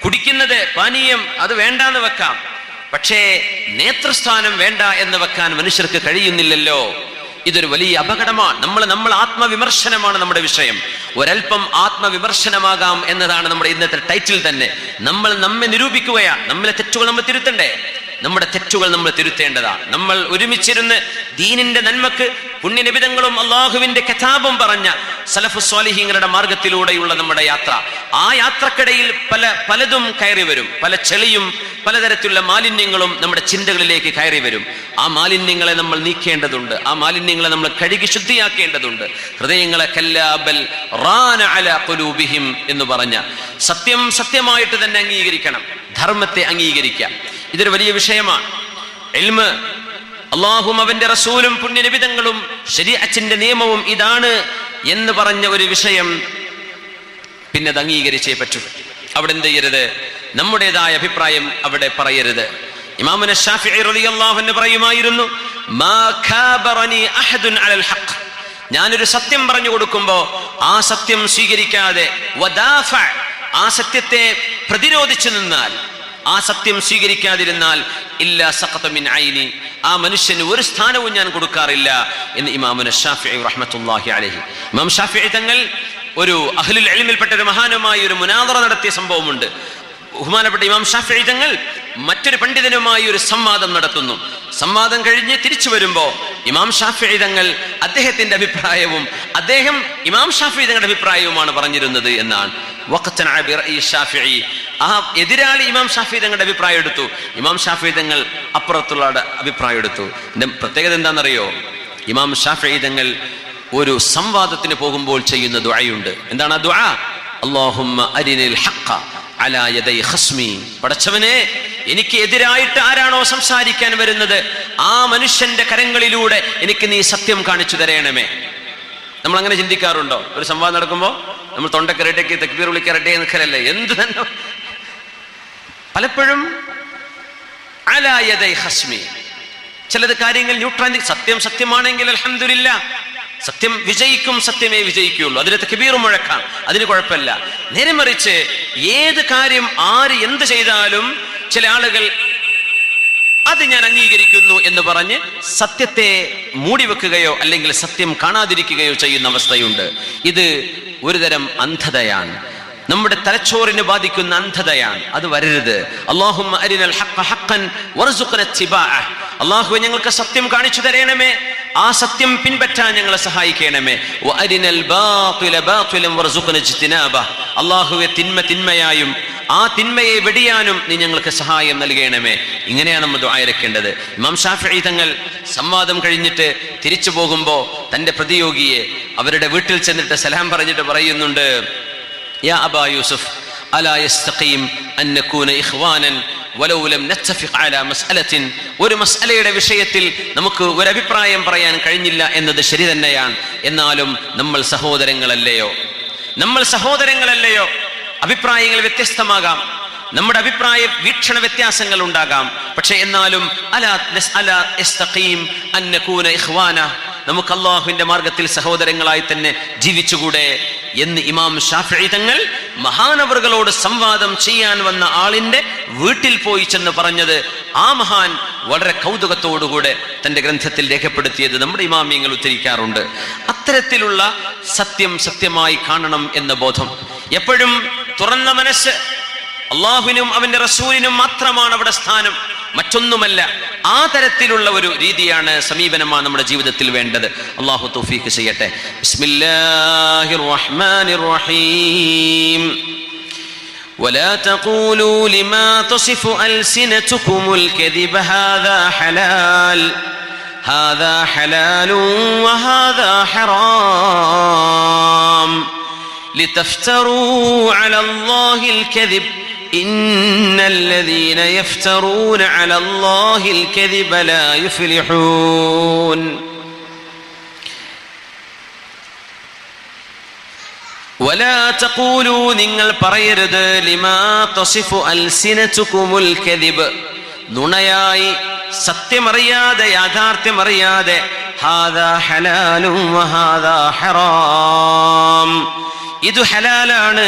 കുടിക്കുന്നത് പാനീയം അത് വേണ്ടാന്ന് വെക്കാം, പക്ഷേ നേതൃസ്ഥാനം വേണ്ട എന്ന് വെക്കാൻ മനുഷ്യർക്ക് കഴിയുന്നില്ലല്ലോ. ഇതൊരു വലിയ അപകടമാണ്. നമ്മൾ ആത്മവിമർശനമാണ് നമ്മുടെ വിഷയം. ഒരൽപ്പം ആത്മവിമർശനമാകാം എന്നതാണ് നമ്മുടെ ഇന്നത്തെ ടൈറ്റിൽ തന്നെ. നമ്മൾ നമ്മെ നിരൂപിക്കുകയാണ്. നമ്മളെ തെറ്റുകൾ നമ്മൾ തിരുത്തണ്ടേ? നമ്മുടെ തെറ്റുകൾ നമ്മൾ തിരുത്തേണ്ടതാണ്. നമ്മൾ ഒരുമിച്ചിരുന്ന് ദീനിന്റെ നന്മക്ക് പുണ്യനിബിതങ്ങളും അള്ളാഹുവിന്റെ കിതാബും പറഞ്ഞ സലഫു സ്വാലിഹീങ്ങളുടെ മാർഗത്തിലൂടെയുള്ള നമ്മുടെ യാത്ര. ആ യാത്രക്കിടയിൽ പലതും കയറി വരും. പല ചെളിയും പലതരത്തിലുള്ള മാലിന്യങ്ങളും നമ്മുടെ ചിന്തകളിലേക്ക് കയറി വരും. ആ മാലിന്യങ്ങളെ നമ്മൾ നീക്കേണ്ടതുണ്ട്. ആ മാലിന്യങ്ങളെ നമ്മൾ കഴുകി ശുദ്ധിയാക്കേണ്ടതുണ്ട്. ഹൃദയങ്ങളെ കല്ലാബൽ റാന അലാ ഖുലൂബിഹിം എന്ന് പറഞ്ഞ സത്യം സത്യമായിട്ട് തന്നെ അംഗീകരിക്കണം. ധർമ്മത്തെ അംഗീകരിക്കാം. ഇതൊരു വലിയ വിഷയമാണ്. ഇൽമ്, അള്ളാഹും അവന്റെ റസൂലും പുണ്യനിബിതങ്ങളും ശരീഅത്തിന്റെ നിയമവും ഇതാണ് എന്ന് പറഞ്ഞ ഒരു വിഷയം പിന്നെ അത് അംഗീകരിച്ചേ പറ്റൂ. അവിടെ എന്ത് ചെയ്യരുത്? നമ്മുടേതായ അഭിപ്രായം അവിടെ പറയരുത്. ഇമാമുന ശാഫിഈ റളിയല്ലാഹു അൻഹു പറയുമായിരുന്നു, മാ ഖാബറനി അഹദുൻ അലൽ ഹഖ്. ഞാനൊരു സത്യം പറഞ്ഞു കൊടുക്കുമ്പോ ആ സത്യം സ്വീകരിക്കാതെ വദാഫ, ആ സത്യത്തെ പ്രതിരോധിച്ചു നിന്നാൽ, ആ സത്യം സ്വീകരിക്കാതിരുന്നാൽ ഇല്ലാ സഖത മിൻ ഐനി, ആ മനുഷ്യന് ഒരു സ്ഥാനവും ഞാൻ കൊടുക്കാറില്ല എന്ന് ഇമാമുന ശാഫിഈ റഹ്മത്തുള്ളാഹി അലൈഹി. ഇമാം ശാഫിഈ തങ്ങൾ ഒരു അഹ്ലുൽ ഇൽമിൽപ്പെട്ട ഒരു മഹാനുമായ ഒരു മുനാദറ നടത്തിയ സംഭവമുണ്ട്. ബഹുമാനപ്പെട്ട ഇമാം ശാഫിഈ തങ്ങൾ മറ്റൊരു പണ്ഡിതനുമായി ഒരു സംവാദം നടത്തുന്നു. സംവാദം കഴിഞ്ഞ് തിരിച്ചു വരുമ്പോ ഇമാം ശാഫിഈ തങ്ങൾ അദ്ദേഹത്തിന്റെ അഭിപ്രായവും അദ്ദേഹം ഇമാം ശാഫിഈ തങ്ങളുടെ അഭിപ്രായവുമാണ് പറഞ്ഞിരുന്നത് എന്നാണ്. ആ എതിരാളി ഇമാം ശാഫിഈ തങ്ങളുടെ അഭിപ്രായം എടുത്തു, ഇമാം ശാഫിഈ തങ്ങൾ അപ്പുറത്തുള്ള അഭിപ്രായം എടുത്തു. ഇതിന്റെ പ്രത്യേകത എന്താണെന്നറിയോ? ഇമാം ശാഫിഈ തങ്ങൾ ഒരു സംവാദത്തിന് പോകുമ്പോൾ ചെയ്യുന്ന ദുആയുണ്ട്. എന്താണ് ആ ദുആ? അല്ലാഹുമ്മ അരിനിൽ ഹഖ്ഖ അലാ യദൈ ഖസ്മി. പടച്ചവനെ, എനിക്ക് എതിരായിട്ട് ആരാണോ സംസാരിക്കാൻ വരുന്നത് ആ മനുഷ്യന്റെ കരങ്ങളിലൂടെ എനിക്ക് നീ സത്യം കാണിച്ചു തരയണമേ. നമ്മൾ അങ്ങനെ ചിന്തിക്കാറുണ്ടോ? ഒരു സംവാദം നടക്കുമ്പോൾ നമ്മൾ തൊണ്ടക്കരട്ടേക്ക് തക്ബീർ വിളിക്കരട്ടെ നിൽക്കലല്ലേ? എന്ത് തന്നെ പലപ്പോഴും അലാ യദൈ ഖസ്മി. ചിലത് കാര്യങ്ങൾ ന്യൂട്രാൽ, സത്യം സത്യമാണെങ്കിൽ അൽഹംദുലില്ലാ, സത്യം വിജയിക്കും, സത്യമേ വിജയിക്കുകയുള്ളൂ, അതിന് തക്ബീറും മുഴക്കാം, അതിന് കുഴപ്പമില്ല. നേരെ മറിച്ച് ഏത് കാര്യം ആര് എന്ത് ചെയ്താലും ചില ആളുകൾ അത് ഞാൻ അംഗീകരിക്കുന്നു എന്ന് പറഞ്ഞ് സത്യത്തെ മൂടിവെക്കുകയോ അല്ലെങ്കിൽ സത്യം കാണാതിരിക്കുകയോ ചെയ്യുന്ന അവസ്ഥയുണ്ട്. ഇത് ഒരുതരം അന്ധതയാണ്, നമ്മുടെ തലച്ചോറിന് ബാധിക്കുന്ന അന്ധതയാണ്. അത് വരരുത്. അല്ലാഹുമ്മ അരിനൽ ഹഖ്ഖ ഹഖ്ഖൻ വർസുഖ്ന ഇത്തിബാഅഹ്. അല്ലാഹുവേ, ഞങ്ങൾക്ക് സത്യം കാണിച്ചു തരണമേ, ആ സത്യം പിൻപറ്റാൻ ഞങ്ങളെ സഹായിക്കണമേ. വഅരിനൽ ബാതില ബാതിലൻ വർസുഖ്ന ഇജ്തിനാബഹ്. അല്ലാഹുവേ, തിന്മ തിന്മയായും ആ തിന്മയെ വെടിയാനും നീ ഞങ്ങൾക്ക് സഹായം നൽകണമേ. ഇങ്ങനെയാണ് നമ്മൾ ദുആ ഇറക്കേണ്ടത്. ഇമാം ശാഫിഈ തങ്ങൾ സംവാദം കഴിഞ്ഞിട്ട് തിരിച്ചു പോകുമ്പോ തന്റെ പ്രതിയോഗിയെ അവരുടെ വീട്ടിൽ ചെന്നിട്ട് സലാം പറഞ്ഞിട്ട് പറയുന്നുണ്ട്, യാ അബാ യൂസുഫ് അലാ യസ്തഖീം അൻ നകൂന ഇഖ്വാനൻ വലൗ ലം നത്തഫിഖ് അലാ മസ്അലത്തിൻ. ഒരു മസ്അലയുടെ വിഷയത്തിൽ നമുക്ക് ഒരു അഭിപ്രായം പറയാൻ കഴിഞ്ഞില്ല എന്നത് ശരി തന്നെയാണ്. എന്നാലും നമ്മൾ സഹോദരങ്ങളല്ലയോ? നമ്മൾ സഹോദരങ്ങളല്ലയോ? അഭിപ്രായങ്ങൾ വ്യത്യസ്തമാകാം, നമ്മുടെ അഭിപ്രായ വീക്ഷണ വ്യത്യാസങ്ങൾ ഉണ്ടാകാം. പക്ഷെ എന്നാലും അലാ യസ്തഖീം അൻ നകൂന ഇഖ്വാന, നമുക്ക് അല്ലാഹുവിന്റെ മാർഗത്തിൽ സഹോദരങ്ങളായി തന്നെ ജീവിച്ചുകൂടെ എന്ന് ഇമാം ശാഫിഈ തങ്ങൾ മഹാനവറുകളോട് സംവാദം ചെയ്യാൻ വന്ന ആളിന്റെ വീട്ടിൽ പോയി ചെന്ന് പറഞ്ഞത് ആ മഹാൻ വളരെ കൗതുകത്തോടുകൂടെ തന്റെ ഗ്രന്ഥത്തിൽ രേഖപ്പെടുത്തിയത് നമ്മുടെ ഇമാമിയങ്ങൾ ഉദ്ധരിക്കാറുണ്ട്. അത്തരത്തിലുള്ള സത്യം സത്യമായി കാണണം എന്ന ബോധം എപ്പോഴും, തുറന്ന മനസ്സ്, അള്ളാഹുവിനും അവന്റെ റസൂലിനും മാത്രമാണ് അവിടെ സ്ഥാനം, മറ്റൊന്നുമല്ല. ആ തരത്തിലുള്ള ഒരു രീതിയാണ്, സമീപനമാണ് നമ്മുടെ ജീവിതത്തിൽ വേണ്ടത്. അള്ളാഹു തൗഫീഖ് ചെയ്യട്ടെ. ബിസ്മില്ലാഹിർ റഹ്മാനിർ റഹീം. ولا تقولوا لما تصف ألسنتكم الكذب هذا حلال وهذا حرام لتفتروا على الله الكذب إن الذين يفترون على الله الكذب لا يفلحون. ولا تقولوا നിങ്ങൾ പറയരുത് ലിമാ തസിഫു അൽസിനതുകുമുൽ കദിബ്, നുണയായി സത്യമറിയാതെ യാഥാർത്ഥ്യമറിയാതെ ഹാദാ ഹലാലും വഹാദാ ഹറാം, ഇത് ഹലാലാണ്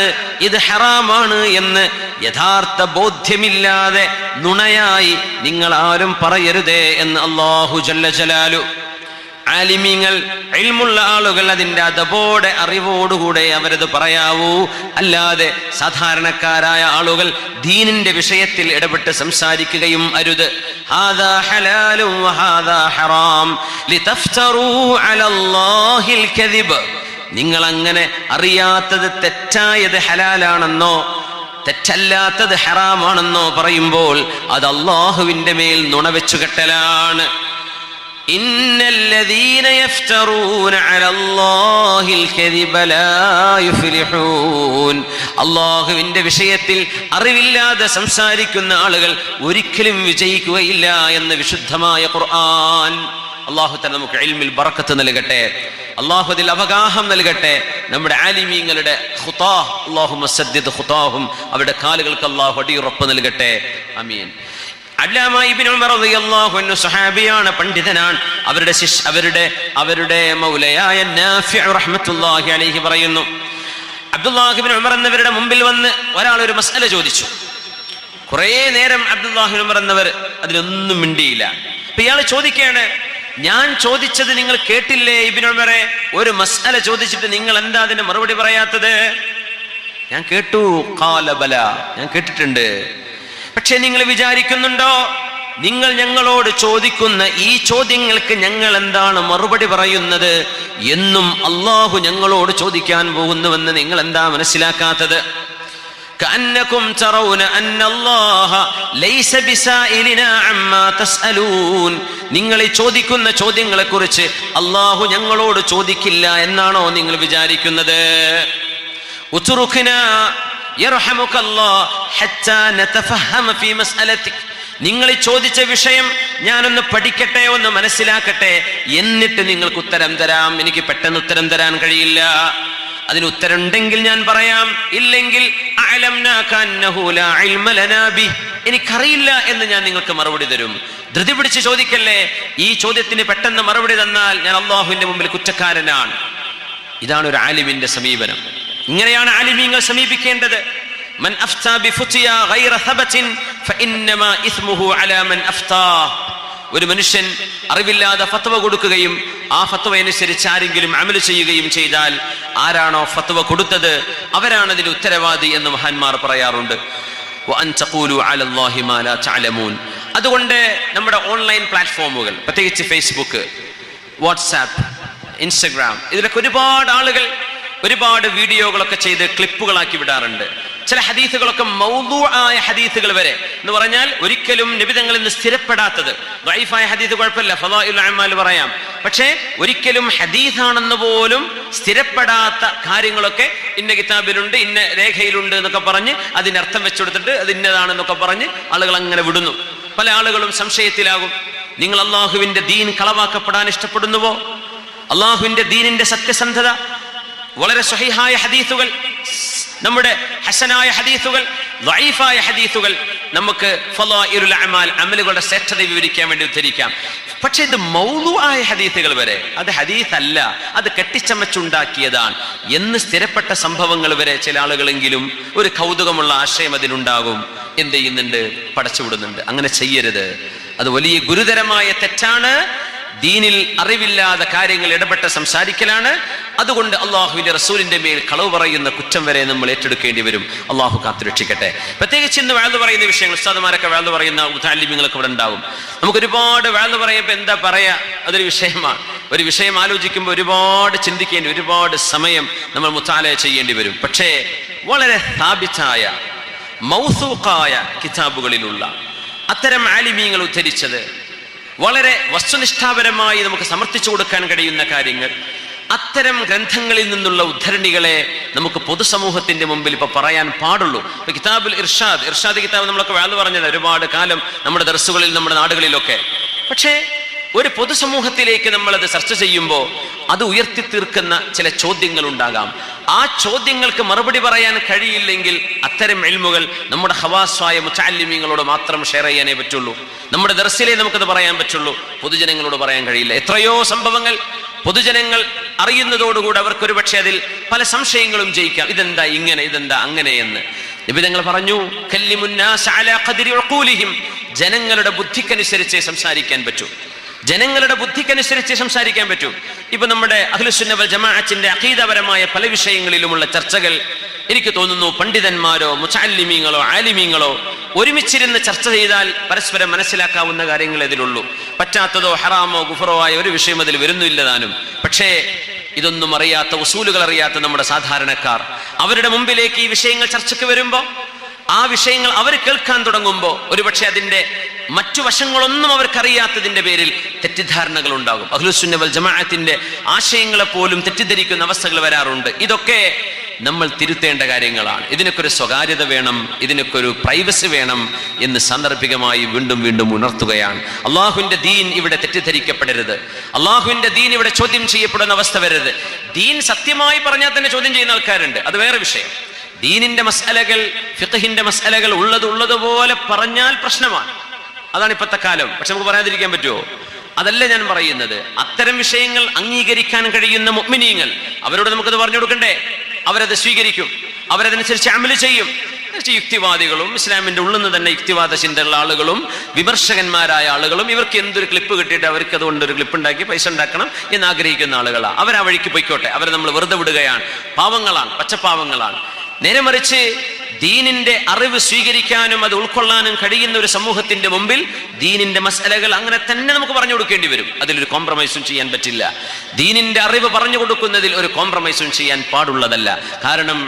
ഇത് ഹറാമാണ് എന്ന് യഥാർത്ഥ ബോധ്യമില്ലാതെ നുണയായി നിങ്ങൾ ആരും പറയരുതേ എന്ന് അല്ലാഹു ജല്ല ജലാലു. ആലിമീങ്ങൾ, ഇൽമുള്ള ആളുകൾ അതിൻ്റെ അതബോടെ അറിവോടുകൂടെ അവരത് പറയാവൂ. അല്ലാതെ സാധാരണക്കാരായ ആളുകൾ ദീനിന്റെ വിഷയത്തിൽ ഇടപെട്ട് സംസാരിക്കുകയും അരുത്. ഹാദാ ഹലാലും വഹാദാ ഹറാം ലിതഫ്തറൂ അലല്ലാഹിൽ കദിബ്. നിങ്ങൾ അങ്ങനെ അറിയാത്തത് തെറ്റായത് ഹലാലാണെന്നോ തെറ്റല്ലാത്തത് ഹറാമാണെന്നോ പറയുമ്പോൾ അത് അല്ലാഹുവിന്റെ മേൽ നുണ വെച്ചു കെട്ടലാണ്. ഇന്നല്ലദീന യഫ്തറൂന അലല്ലാഹിൽ കദിബ ലാ യുഫ്ലിഹൂൻ. അല്ലാഹുവിന്റെ വിഷയത്തിൽ അറിവില്ലാതെ സംസാരിക്കുന്ന ആളുകൾ ഒരിക്കലും വിജയിക്കുകയില്ല എന്ന് വിശുദ്ധമായ ഖുർആൻ. അല്ലാഹു തആല നമുക്ക് ഇൽമിൽ ബറക്കത്ത് നൽകട്ടെ, അല്ലാഹു അതിൽ അവഗാഹം നൽകട്ടെ. നമ്മുടെ ആലിമീങ്ങളുടെ ഖുതാഹ് അല്ലാഹുമ്മ സദ്ദിദ് ഖുതാഹും, അവരുടെ കാലുകൾക്ക് അല്ലാഹു അടിയുറപ്പ് നൽകട്ടെ. ആമീൻ. അല്ലാമ ഇബ്നു ഉമർ റളിയല്ലാഹു അൻഹു സഹാബിയാണ്, പണ്ഡിതനാണ്. അവരുടെ മൗലയായ നാഫിഉ റഹ്മത്തുള്ളാഹി അലൈഹി പറയുന്നു, അബ്ദുല്ലാഹി ഇബ്നു ഉമർ എന്നവരുടെ മുമ്പിൽ വന്ന് ഒരാൾ ഒരു മസ്അല ചോദിച്ചു. കുറേ നേരം അബ്ദുല്ലാഹി ഇബ്നു ഉമർ എന്നവർ അതിലൊന്നും മിണ്ടിയില്ല. അപ്പൊ ഇയാൾ ചോദിക്കുകയാണ്, ഞാൻ ചോദിച്ചത് നിങ്ങൾ കേട്ടില്ലേ ഇബ്നു ഉമറെ? ഒരു മസ്അല ചോദിച്ചിട്ട് നിങ്ങൾ എന്താ അതിന് മറുപടി പറയാത്തത്? ഞാൻ കേട്ടു. ഖാല ബല, ഞാൻ കേട്ടിട്ടുണ്ട്. പക്ഷെ നിങ്ങൾ വിചാരിക്കുന്നുണ്ടോ നിങ്ങൾ ഞങ്ങളോട് ചോദിക്കുന്ന ഈ ചോദ്യങ്ങൾക്ക് ഞങ്ങൾ എന്താണ് മറുപടി പറയുന്നത് എന്നും അല്ലാഹു ഞങ്ങളോട് ചോദിക്കാൻ പോകുന്നുവെന്ന് നിങ്ങൾ എന്താ മനസ്സിലാക്കാത്തത്? كأنكم ترون أن الله ليس بسائلنا عما تسألون. നിങ്ങൾ ഈ ചോദിക്കുന്ന ചോദ്യങ്ങളെ കുറിച്ച് അല്ലാഹു ഞങ്ങളോട് ചോദിക്കില്ല എന്നാണോ നിങ്ങൾ വിചാരിക്കുന്നത്? ഉത്റുഖ്നാ യർഹമുകല്ലാഹ് ഹത്താ നതഫഹമ ഫീ മസ്അലതിക്. നിങ്ങൾ ഈ ചോദിച്ച വിഷയം ഞാനൊന്ന് പഠിക്കട്ടെ, ഒന്ന് മനസ്സിലാക്കട്ടെ, എന്നിട്ട് നിങ്ങൾക്ക് ഉത്തരം തരാം. എനിക്ക് പെട്ടെന്ന് ഉത്തരം തരാൻ കഴിയില്ല. അതിന് ഉത്തരമുണ്ടെങ്കിൽ ഞാൻ പറയാം, ഇല്ലെങ്കിൽ എനിക്കറിയില്ല എന്ന് ഞാൻ നിങ്ങൾക്ക് മറുപടി തരും. ധൃതി പിടിച്ച് ചോദിക്കല്ലേ. ഈ ചോദ്യത്തിന് പെട്ടെന്ന് മറുപടി തന്നാൽ ഞാൻ അല്ലാഹുവിന്റെ മുമ്പിൽ കുറ്റക്കാരനാണ്. ഇതാണ് ഒരു ആലിമിന്റെ സമീപനം. ഇങ്ങനെയാണ് ആലിമീങ്ങൾ സമീപിക്കേണ്ടത്. മൻ അഫ്താ ബിഫുതിയ ഗൈറ സബതിൻ ഫഇന്നമാ ഇസ്മുഹു അലാ മൻ അഫ്താ. ഒരു മനുഷ്യൻ അറിവില്ലാതെ ഫത്വ കൊടുക്കുകയും ആ ഫത്വ അനുസരിച്ച് ആരെങ്കിലും അമൽ ചെയ്യുകയും ചെയ്താൽ ആരാണോ ഫത്വ കൊടുത്തത് അവരാണ് അതിന് ഉത്തരവാദി എന്ന് മഹാന്മാർ പറയാറുണ്ട്. വഅൻ തഖൂലു അലല്ലാഹി മാ ലാ തഅലമൂൻ. അതുകൊണ്ട് നമ്മുടെ ഓൺലൈൻ പ്ലാറ്റ്ഫോമുകൾ, പ്രത്യേകിച്ച് ഫേസ്ബുക്ക്, വാട്സാപ്പ്, ഇൻസ്റ്റഗ്രാം, ഇതിലൊക്കെ ഒരുപാട് ആളുകൾ ഒരുപാട് വീഡിയോകളൊക്കെ ചെയ്ത് ക്ലിപ്പുകളാക്കി വിടാറുണ്ട്. ചില ഹദീസുകളൊക്കെ മൗദൂആയ ഹദീസുകൾ വരെ എന്ന് പറഞ്ഞാൽ ഒരിക്കലും നബിതങ്ങളിൽ നിന്ന് സ്ഥിരപ്പെടാത്തത്. ദഈഫായ ഹദീസ് കുഴപ്പമില്ല, ഫളായിലുൽ അഅ്മാൽ പറയാം. പക്ഷേ ഒരിക്കലും ഹദീസാണെന്ന് പോലും സ്ഥിരപ്പെടാത്ത കാര്യങ്ങളൊക്കെ ഇന്ന കിതാബിലുണ്ട്, ഇന്ന രേഖയിലുണ്ട് എന്നൊക്കെ പറഞ്ഞ് അതിന് അർത്ഥം വെച്ചുകൊടുത്തിട്ട് അത് ഇന്നതാണെന്നൊക്കെ പറഞ്ഞ് ആളുകൾ അങ്ങനെ വിടുന്നു. പല ആളുകളും സംശയത്തിലാകും. നിങ്ങൾ അല്ലാഹുവിന്റെ ദീൻ കളവാക്കപ്പെടാൻ ഇഷ്ടപ്പെടുന്നുവോ? അല്ലാഹുവിന്റെ ദീനിന്റെ സത്യസന്ധത, വളരെ സ്വഹീഹായ ഹദീസുകൾ, നമ്മുടെ ഹസനായ ഹദീസുകൾ, ദഈഫായ ഹദീസുകൾ നമുക്ക് ഫളായിലുൽ അഅ്മാൽ, അമലുകളുടെ ശ്രേഷ്ഠത വിവരിക്കാൻ വേണ്ടി ഉദ്ധരിക്കാം. പക്ഷെ ഇത് മൗദൂആയ ഹദീസുകൾ വരെ അത് ഹദീസല്ല, അത് കെട്ടിച്ചമച്ചുണ്ടാക്കിയതാണ് എന്ന് സ്ഥിരപ്പെട്ട സംഭവങ്ങൾ വരെ ചില ആളുകളെങ്കിലും ഒരു കൗതുകമുള്ള ആശയം അതിനുണ്ടാകും. എന്ത് ചെയ്യുന്നുണ്ട്? പടച്ചുവിടുന്നുണ്ട്. അങ്ങനെ ചെയ്യരുത്. അത് വലിയ ഗുരുതരമായ തെറ്റാണ്. ദീനിൽ അറിവില്ലാതെ കാര്യങ്ങൾ ഇടപെട്ട് സംസാരിക്കലാണ്. അതുകൊണ്ട് അള്ളാഹുവിന്റെ റസൂലിന്റെ മേൽ കളവ് പറയുന്ന കുറ്റം വരെ നമ്മൾ ഏറ്റെടുക്കേണ്ടി വരും. അള്ളാഹു കാത്തുരക്ഷിക്കട്ടെ. പ്രത്യേകിച്ച് ഇന്ന് വാഴ്ന്നു പറയുന്ന വിഷയങ്ങൾ, ഉസ്താദുമാരൊക്കെ വാഴ്ന്നു പറയുന്ന മുതഅല്ലിമീങ്ങളൊക്കെ ഇവിടെ ഉണ്ടാവും. നമുക്ക് ഒരുപാട് വാഴ്ന്നു പറയുമ്പോൾ എന്താ പറയാ, അതൊരു വിഷയമാണ്. ഒരു വിഷയം ആലോചിക്കുമ്പോൾ ഒരുപാട് ചിന്തിക്കേണ്ടി, ഒരുപാട് സമയം നമ്മൾ മുതാല ചെയ്യേണ്ടി വരും. പക്ഷേ വളരെ സ്ഥാപിതായ മൗസൂഖായ കിതാബുകളിലുള്ള അത്തരം ആലിമീങ്ങൾ ഉദ്ധരിച്ചത്, വളരെ വസ്തുനിഷ്ഠാപരമായി നമുക്ക് സമർത്ഥിച്ചു കൊടുക്കാൻ കഴിയുന്ന കാര്യങ്ങൾ, അത്തരം ഗ്രന്ഥങ്ങളിൽ നിന്നുള്ള ഉദ്ധരണികളെ നമുക്ക് പൊതുസമൂഹത്തിന്റെ മുമ്പിൽ ഇപ്പൊ പറയാൻ പാടുള്ളൂ. ഇപ്പൊ കിതാബുൽ ഇർഷാദ് കിതാബ് നമ്മളൊക്കെ വാഴ്ന്നു പറഞ്ഞത് ഒരുപാട് കാലം നമ്മുടെ ദർസുകളിൽ, നമ്മുടെ നാടുകളിലൊക്കെ. പക്ഷേ ഒരു പൊതുസമൂഹത്തിലേക്ക് നമ്മളത് ചർച്ച ചെയ്യുമ്പോൾ അത് ഉയർത്തി തീർക്കുന്ന ചില ചോദ്യങ്ങൾ ഉണ്ടാകാം. ആ ചോദ്യങ്ങൾക്ക് മറുപടി പറയാൻ കഴിയില്ലെങ്കിൽ അത്തരം ഇൽമുകൾ നമ്മുടെ ഖവാസായ മുതഅല്ലിമീങ്ങളോട് മാത്രം ഷെയർ ചെയ്യാനേ പറ്റുള്ളൂ. നമ്മുടെ ദർസിലേ നമുക്കത് പറയാൻ പറ്റുള്ളൂ, പൊതുജനങ്ങളോട് പറയാൻ കഴിയില്ല. എത്രയോ സംഭവങ്ങൾ പൊതുജനങ്ങൾ അറിയുന്നതോടുകൂടി അവർക്ക് ഒരുപക്ഷെ അതിൽ പല സംശയങ്ങളും ജയിക്കാം. ഇതെന്താ ഇങ്ങനെ, ഇതെന്താ അങ്ങനെ എന്ന്. നബി തങ്ങൾ പറഞ്ഞു, കല്ലിമുന്നാസ അലാ ഖദ്രി ഉഖൂലിഹിം, ജനങ്ങളുടെ ബുദ്ധിക്കനുസരിച്ചേ സംസാരിക്കാൻ പറ്റൂ. ജനങ്ങളുടെ ബുദ്ധിക്കനുസരിച്ച് സംസാരിക്കാൻ പറ്റൂ. ഇപ്പൊ നമ്മുടെ അഹ്ലുസുന്ന വൽ ജമാഅത്തിന്റെ അഖീദപരമായ പല വിഷയങ്ങളിലുമുള്ള ചർച്ചകൾ എനിക്ക് തോന്നുന്നു പണ്ഡിതന്മാരോ മുതഅല്ലിമീങ്ങളോ ആലിമീങ്ങളോ ഒരുമിച്ചിരുന്ന് ചർച്ച ചെയ്താൽ പരസ്പരം മനസ്സിലാക്കാവുന്ന കാര്യങ്ങൾ ഇതിലുള്ളൂ. പറ്റാത്തതോ ഹറാമോ കുഫറോ ആയ ഒരു വിഷയം അതിൽ വരുന്നില്ലതാനും. പക്ഷേ ഇതൊന്നും അറിയാത്ത, ഉസൂലുകൾ അറിയാത്ത നമ്മുടെ സാധാരണക്കാർ അവരുടെ മുമ്പിലേക്ക് ഈ വിഷയങ്ങൾ ചർച്ചയ്ക്ക് വരുമ്പോൾ, ആ വിഷയങ്ങൾ അവർ കേൾക്കാൻ തുടങ്ങുമ്പോൾ ഒരുപക്ഷെ അതിന്റെ മറ്റു വശങ്ങളൊന്നും അവർക്കറിയാത്തതിന്റെ പേരിൽ തെറ്റിദ്ധാരണകൾ ഉണ്ടാകും. അഹ്ലുസുന്ന വൽ ജമാഅത്തിന്റെ ആശയങ്ങളെ പോലും തെറ്റിദ്ധരിക്കുന്ന അവസ്ഥകൾ വരാറുണ്ട്. ഇതൊക്കെ നമ്മൾ തിരുത്തേണ്ട കാര്യങ്ങളാണ്. ഇതിനൊക്കെ ഒരു സ്വകാര്യത വേണം, ഇതിനൊക്കെ ഒരു പ്രൈവസി വേണം എന്ന് സാന്ദർഭികമായി വീണ്ടും വീണ്ടും ഉണർത്തുകയാണ്. അള്ളാഹുവിന്റെ ദീൻ ഇവിടെ തെറ്റിദ്ധരിക്കപ്പെടരുത്. അള്ളാഹുവിന്റെ ദീൻ ഇവിടെ ചോദ്യം ചെയ്യപ്പെടുന്ന അവസ്ഥ വരരുത്. ദീൻ സത്യമായി പറഞ്ഞാൽ തന്നെ ചോദ്യം ചെയ്യുന്ന ആൾക്കാരുണ്ട്, അത് വേറെ വിഷയം. ദീനിന്റെ മസ്അലകൾ, ഫിഖ്ഹിന്റെ മസ്അലകൾ ഉള്ളതുപോലെ പറഞ്ഞാൽ പ്രശ്നമാണ്. അതാണ് ഇപ്പോഴത്തെ കാലം. പക്ഷെ നമുക്ക് പറയാതിരിക്കാൻ പറ്റുമോ? അതല്ല ഞാൻ പറയുന്നത്. അത്തരം വിഷയങ്ങൾ അംഗീകരിക്കാൻ കഴിയുന്ന മുഅ്മിനീങ്ങൾ, അവരോട് നമുക്കത് പറഞ്ഞു കൊടുക്കണ്ടേ? അവരത് സ്വീകരിക്കും, അവരതനുസരിച്ച് അമല് ചെയ്യും. യുക്തിവാദികളും ഇസ്ലാമിന്റെ ഉള്ളിൽ നിന്ന് തന്നെ യുക്തിവാദ ചിന്തയുള്ള ആളുകളും വിമർശകന്മാരായ ആളുകളും ഇവർക്ക് എന്തൊരു ക്ലിപ്പ് കിട്ടിയിട്ട് അവർക്ക് അതുകൊണ്ട് ഒരു ക്ലിപ്പ് ഉണ്ടാക്കി പൈസ ഉണ്ടാക്കണം എന്ന് ആഗ്രഹിക്കുന്ന ആളുകളാണ്. അവർ ആ വഴിക്ക് പൊയ്ക്കോട്ടെ, അവരെ നമ്മൾ വെറുതെ വിടുകയാണ്. പാവങ്ങളാണ്, പച്ചപ്പാവങ്ങളാണ്. നേരെ മറിച്ച് ദീനിന്റെ അറിവ് സ്വീകരിക്കാനും അത് ഉൾക്കൊള്ളാനും കഴിയുന്ന ഒരു സമൂഹത്തിന്റെ മുമ്പിൽ ദീനിന്റെ മസ്അലകൾ അങ്ങനെ തന്നെ നമുക്ക് പറഞ്ഞു കൊടുക്കേണ്ടി വരും. അതിലൊരു കോംപ്രമൈസും ചെയ്യാൻ പറ്റില്ല. ദീനിന്റെ അറിവ് പറഞ്ഞു കൊടുക്കുന്നതിൽ ഒരു കോംപ്രമൈസും ചെയ്യാൻ പാടുള്ളതല്ല. കാരണം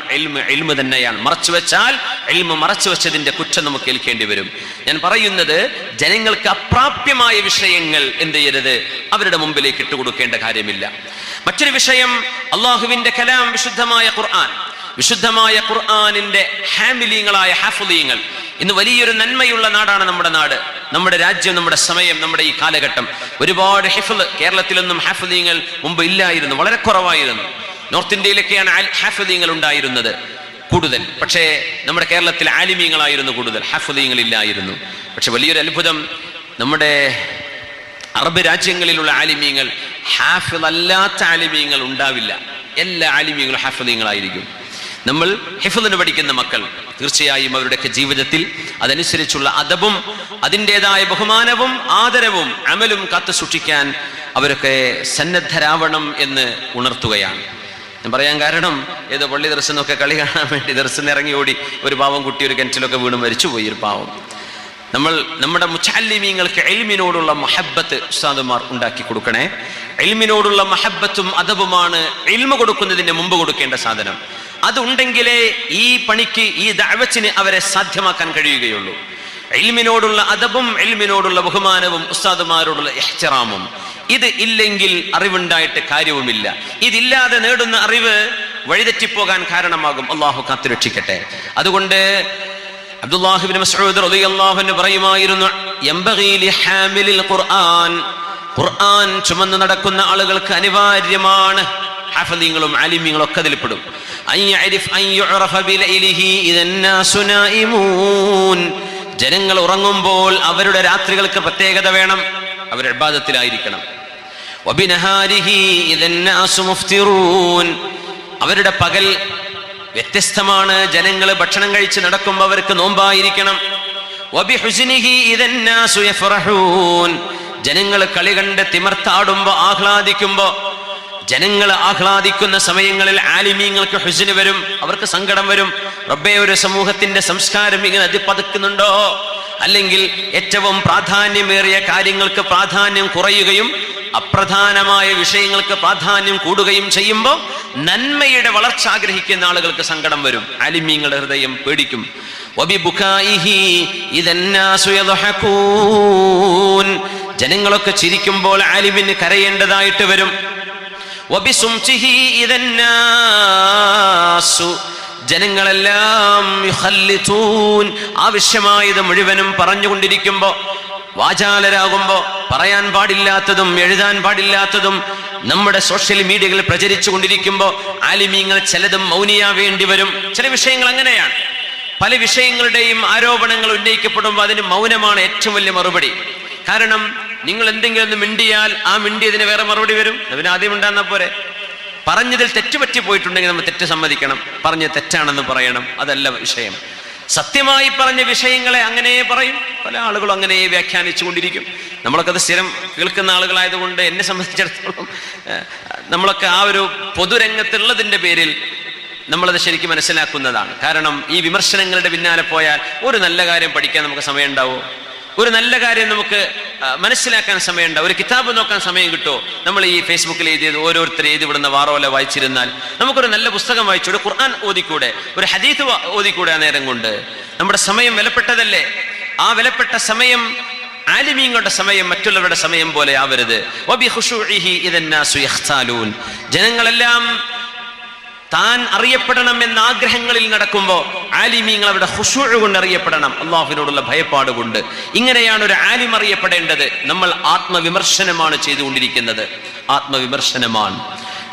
ഇൽമ് തന്നെയാണ്. മറച്ചുവെച്ചാൽ ഇൽമ് മറച്ചുവെച്ചതിന്റെ കുറ്റം നമുക്ക് ഏൽക്കേണ്ടി വരും. ഞാൻ പറയുന്നത്, ജനങ്ങൾക്ക് അപ്രാപ്യമായ വിഷയങ്ങൾ എന്ത് ചെയ്യരുത്, അവരുടെ മുമ്പിലേക്ക് ഇട്ടുകൊടുക്കേണ്ട കാര്യമില്ല. മറ്റൊരു വിഷയം, അള്ളാഹുവിന്റെ കലാം വിശുദ്ധമായ ഖുർആൻ, വിശുദ്ധമായ ഖുർആനിന്റെ ഹാമിലീങ്ങളായ ഹാഫിളീങ്ങൾ. ഇന്ന് വലിയൊരു നന്മയുള്ള നാടാണ് നമ്മുടെ നാട്, നമ്മുടെ രാജ്യം, നമ്മുടെ സമയം, നമ്മുടെ ഈ കാലഘട്ടം. ഒരുപാട് ഹിഫ്ള്, കേരളത്തിലൊന്നും ഹാഫിളീങ്ങൾ മുമ്പ് ഇല്ലായിരുന്നു, വളരെ കുറവായിരുന്നു. നോർത്ത് ഇന്ത്യയിലൊക്കെയാണ് ഹാഫിളീങ്ങൾ ഉണ്ടായിരുന്നത് കൂടുതൽ. പക്ഷേ നമ്മുടെ കേരളത്തിൽ ആലിമീങ്ങളായിരുന്നു കൂടുതൽ, ഹാഫിളീങ്ങൾ ഇല്ലായിരുന്നു. പക്ഷെ വലിയൊരു അത്ഭുതം, നമ്മുടെ അറബ് രാജ്യങ്ങളിലുള്ള ആലിമീങ്ങൾ ഹാഫിളല്ലാത്ത ആലിമീങ്ങൾ ഉണ്ടാവില്ല. എല്ലാ ആലിമീങ്ങളും ഹാഫിളീങ്ങളായിരിക്കും. നമ്മൾ ഹിഫ്ളിന് പഠിക്കുന്ന മക്കൾ തീർച്ചയായും അവരുടെയൊക്കെ ജീവിതത്തിൽ അതനുസരിച്ചുള്ള അദബും അതിൻ്റെതായ ബഹുമാനവും ആദരവും അമലും കാത്തു സൂക്ഷിക്കാൻ അവരൊക്കെ സന്നദ്ധരാവണം എന്ന് ഉണർത്തുകയാണ്. ഞാൻ പറയാൻ കാരണം, ഏതോ പള്ളി ദർശനമൊക്കെ കളി കാണാൻ വേണ്ടി ദർശനം ഇറങ്ങി ഓടി ഒരു പാവം കുട്ടി ഒരു കിണറ്റിലൊക്കെ വീണ് മരിച്ചുപോയി, ഒരു പാവം. നമ്മൾ നമ്മുടെ മുതഅല്ലിമീങ്ങൾക്ക് ഇൽമിനോടുള്ള മഹബ്ബത്ത് ഉസ്താദുമാർ ഉണ്ടാക്കി കൊടുക്കണേ. ഇൽമിനോടുള്ള മഹബ്ബത്തും അദബുമാണ് ഇൽമ കൊടുക്കുന്നതിന് മുമ്പ് കൊടുക്കേണ്ട സാധനം. അതുണ്ടെങ്കിലേ ഈ പണിക്ക്, ഈ ദഅവത്തിന് അവരെ സാധ്യമാക്കാൻ കഴിയുകയുള്ളൂ. ഇൽമിനോടുള്ള അദബും ഇൽമിനോടുള്ള ബഹുമാനവും ഉസ്താദുമാരോടുള്ള ഇഹ്തിറാമും, ഇത് ഇല്ലെങ്കിൽ അറിവുണ്ടായിട്ട് കാര്യവുമില്ല. ഇതില്ലാതെ നേടുന്ന അറിവ് വഴിതെറ്റിപ്പോകാൻ കാരണമാകും. അള്ളാഹു കാത്തുരക്ഷിക്കട്ടെ. അതുകൊണ്ട് അബ്ദുല്ലാഹി ഇബ്നു മസ്ഊദ് റളിയല്ലാഹു അൻഹു പറയുമായിരുന്നു, യംബഗി ലിഹാമിലിൽ ഖുർആൻ, ഖുർആൻ ചുമന്ന് നടക്കുന്ന ആളുകൾക്ക് അനിവാര്യമാണ്, ഹാഫിളീങ്ങളും ആലിമീങ്ങളും ഒക്കെ അതിൽപ്പെടും, ജനങ്ങൾ ഉറങ്ങുമ്പോൾ അവരുടെ രാത്രികൾക്ക് പ്രത്യേകത വേണം, അവർ ഇബാദത്തിലായിരിക്കണം. അവരുടെ പകൽ വ്യത്യസ്തമാണ്, ജനങ്ങൾ ഭക്ഷണം കഴിച്ച് നടക്കുമ്പോൾ അവർക്ക് നോമ്പായിരിക്കണം. ജനങ്ങൾ കളി കണ്ട് തിമർത്താടുമ്പോ ആഹ്ലാദിക്കുമ്പോ, ജനങ്ങൾ ആഹ്ലാദിക്കുന്ന സമയങ്ങളിൽ ആലിമീങ്ങൾക്ക് ഹുസ്ന് വരും, അവർക്ക് സങ്കടം വരും. റബ്ബേ, ഒരു സമൂഹത്തിന്റെ സംസ്കാരം ഇങ്ങനെ അതിപ്പതുക്കുന്നുണ്ടോ? അല്ലെങ്കിൽ ഏറ്റവും പ്രാധാന്യമേറിയ കാര്യങ്ങൾക്ക് പ്രാധാന്യം കുറയുകയും അപ്രധാനമായ വിഷയങ്ങൾക്ക് പ്രാധാന്യം കൂടുകയും ചെയ്യുമ്പോൾ നന്മയുടെ വളർച്ച ആഗ്രഹിക്കുന്ന ആളുകൾക്ക് സങ്കടം വരും. ആലിമീങ്ങളുടെ ഹൃദയം പേടിക്കും. ജനങ്ങളൊക്കെ ചിരിക്കുമ്പോൾ ആലിമിന് കരയേണ്ടതായിട്ട് വരും. ജനങ്ങളെല്ലാം ആവശ്യമായത് മുഴുവനും പറഞ്ഞുകൊണ്ടിരിക്കുമ്പോ, വാചാലരാകുമ്പോ, പറയാൻ പാടില്ലാത്തതും എഴുതാൻ പാടില്ലാത്തതും നമ്മുടെ സോഷ്യൽ മീഡിയകളിൽ പ്രചരിച്ചു കൊണ്ടിരിക്കുമ്പോ ആലിമീങ്ങൾ ചിലതും മൗനിയാവേണ്ടി വരും. ചില വിഷയങ്ങൾ അങ്ങനെയാണ്. പല വിഷയങ്ങളുടെയും ആരോപണങ്ങൾ ഉന്നയിക്കപ്പെടുമ്പോൾ അതിന് മൗനമാണ് ഏറ്റവും വലിയ മറുപടി. കാരണം നിങ്ങൾ എന്തെങ്കിലും ഒന്ന് മിണ്ടിയാൽ ആ മിണ്ടിയതിന് വേറെ മറുപടി വരും. അതിന് ആദ്യം ഉണ്ടാകുന്ന പോരെ. പറഞ്ഞതിൽ തെറ്റുപറ്റി പോയിട്ടുണ്ടെങ്കിൽ നമ്മൾ തെറ്റ് സമ്മതിക്കണം, പറഞ്ഞത് തെറ്റാണെന്ന് പറയണം, അതല്ല വിഷയം. സത്യമായി പറഞ്ഞ വിഷയങ്ങളെ അങ്ങനെ പറയും. പല ആളുകളും അങ്ങനെ വ്യാഖ്യാനിച്ചു കൊണ്ടിരിക്കും. നമ്മളൊക്കെ അത് സ്ഥിരം കേൾക്കുന്ന ആളുകളായതുകൊണ്ട് എന്നെ സംബന്ധിച്ചിടത്തോളം നമ്മളൊക്കെ ആ ഒരു പൊതുരംഗത്തുള്ളതിൻ്റെ പേരിൽ നമ്മളത് ശരിക്കും മനസ്സിലാക്കുന്നതാണ്. കാരണം ഈ വിമർശനങ്ങളുടെ പിന്നാലെ പോയാൽ ഒരു നല്ല കാര്യം പഠിക്കാൻ നമുക്ക് സമയം ഉണ്ടാവോ? ഒരു നല്ല കാര്യം നമുക്ക് മനസ്സിലാക്കാൻ സമയം ഉണ്ടാവും? ഒരു കിതാബ് നോക്കാൻ സമയം കിട്ടുമോ? നമ്മൾ ഈ ഫേസ്ബുക്കിൽ എഴുതിയത് ഓരോരുത്തർ എഴുതി വിടുന്ന വാറോല വായിച്ചിരുന്നാൽ നമുക്കൊരു നല്ല പുസ്തകം വായിച്ചൂടെ? ഖുർആൻ ഓതിക്കൂടെ? ഒരു ഹദീത്ത് ഓതിക്കൂടെ? ആ നേരം കൊണ്ട് നമ്മുടെ സമയം വിലപ്പെട്ടതല്ലേ? ആ വിലപ്പെട്ട സമയം ആലിമീങ്ങളുടെ സമയം മറ്റുള്ളവരുടെ സമയം പോലെ ആവരുത്. ജനങ്ങളെല്ലാം താൻ അറിയപ്പെടണം എന്ന ആഗ്രഹങ്ങളിൽ നടക്കുമ്പോൾ ആലിമീങ്ങൾ അവരുടെ ഖുശൂഅ് കൊണ്ട് അറിയപ്പെടണം, അള്ളാഹുവിനോടുള്ള ഭയപ്പാട് കൊണ്ട്. ഇങ്ങനെയാണ് ഒരു ആലിം അറിയപ്പെടേണ്ടത്. നമ്മൾ ആത്മവിമർശനമാണ് ചെയ്തുകൊണ്ടിരിക്കുന്നത്, ആത്മവിമർശനമാണ്.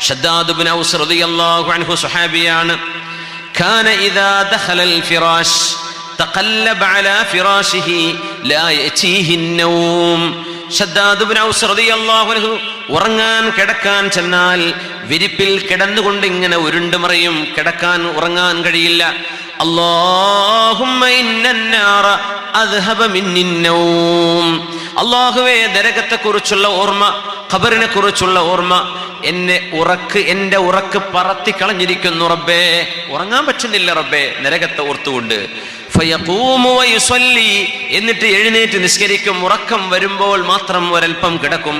ഷദ്ദാദ് ഇബ്നു ഔസ് റളിയല്ലാഹു അൻഹു സ്വഹാബിയാണ്. കാന ഇദാ ദഖലൽ ഫിറാശ് തഖല്ലബ അലാ ഫിറാശിഹി ലാ യഅതീഹി النوم. ഷദ്ദാദ് ഇബ്നു ഔസ് റളിയല്ലാഹു അൻഹു ഉറങ്ങാൻ കിടക്കാൻ ചെന്നാൽ വിരിപ്പിൽ കിടന്നുകൊണ്ട് ഇങ്ങനെ ഉരുണ്ടുമറിയും. കിടക്കാൻ ഉറങ്ങാൻ കഴിയില്ല. അല്ലാഹുമ്മ ഇന്നന്നാറ അദ്ഹബ മിന്നി النوم. അല്ലാഹുവേ, നരകത്തെ കുറിച്ചുള്ള ഓർമ്മ, ഖബറിനെ കുറിച്ചുള്ള ഓർമ്മ എന്റെ ഉറക്ക് പറത്തി കളഞ്ഞിരിക്കുന്നു റബ്ബേ. ഉറങ്ങാൻ പറ്റുന്നില്ല റബ്ബേ നരകത്തെ ഓർത്തുകൊണ്ട്. എന്നിട്ട് എഴുന്നേറ്റ് നിസ്കരിക്കും. ഉറക്കം വരുമ്പോൾ മാത്രം ഒരൽപ്പം കിടക്കും.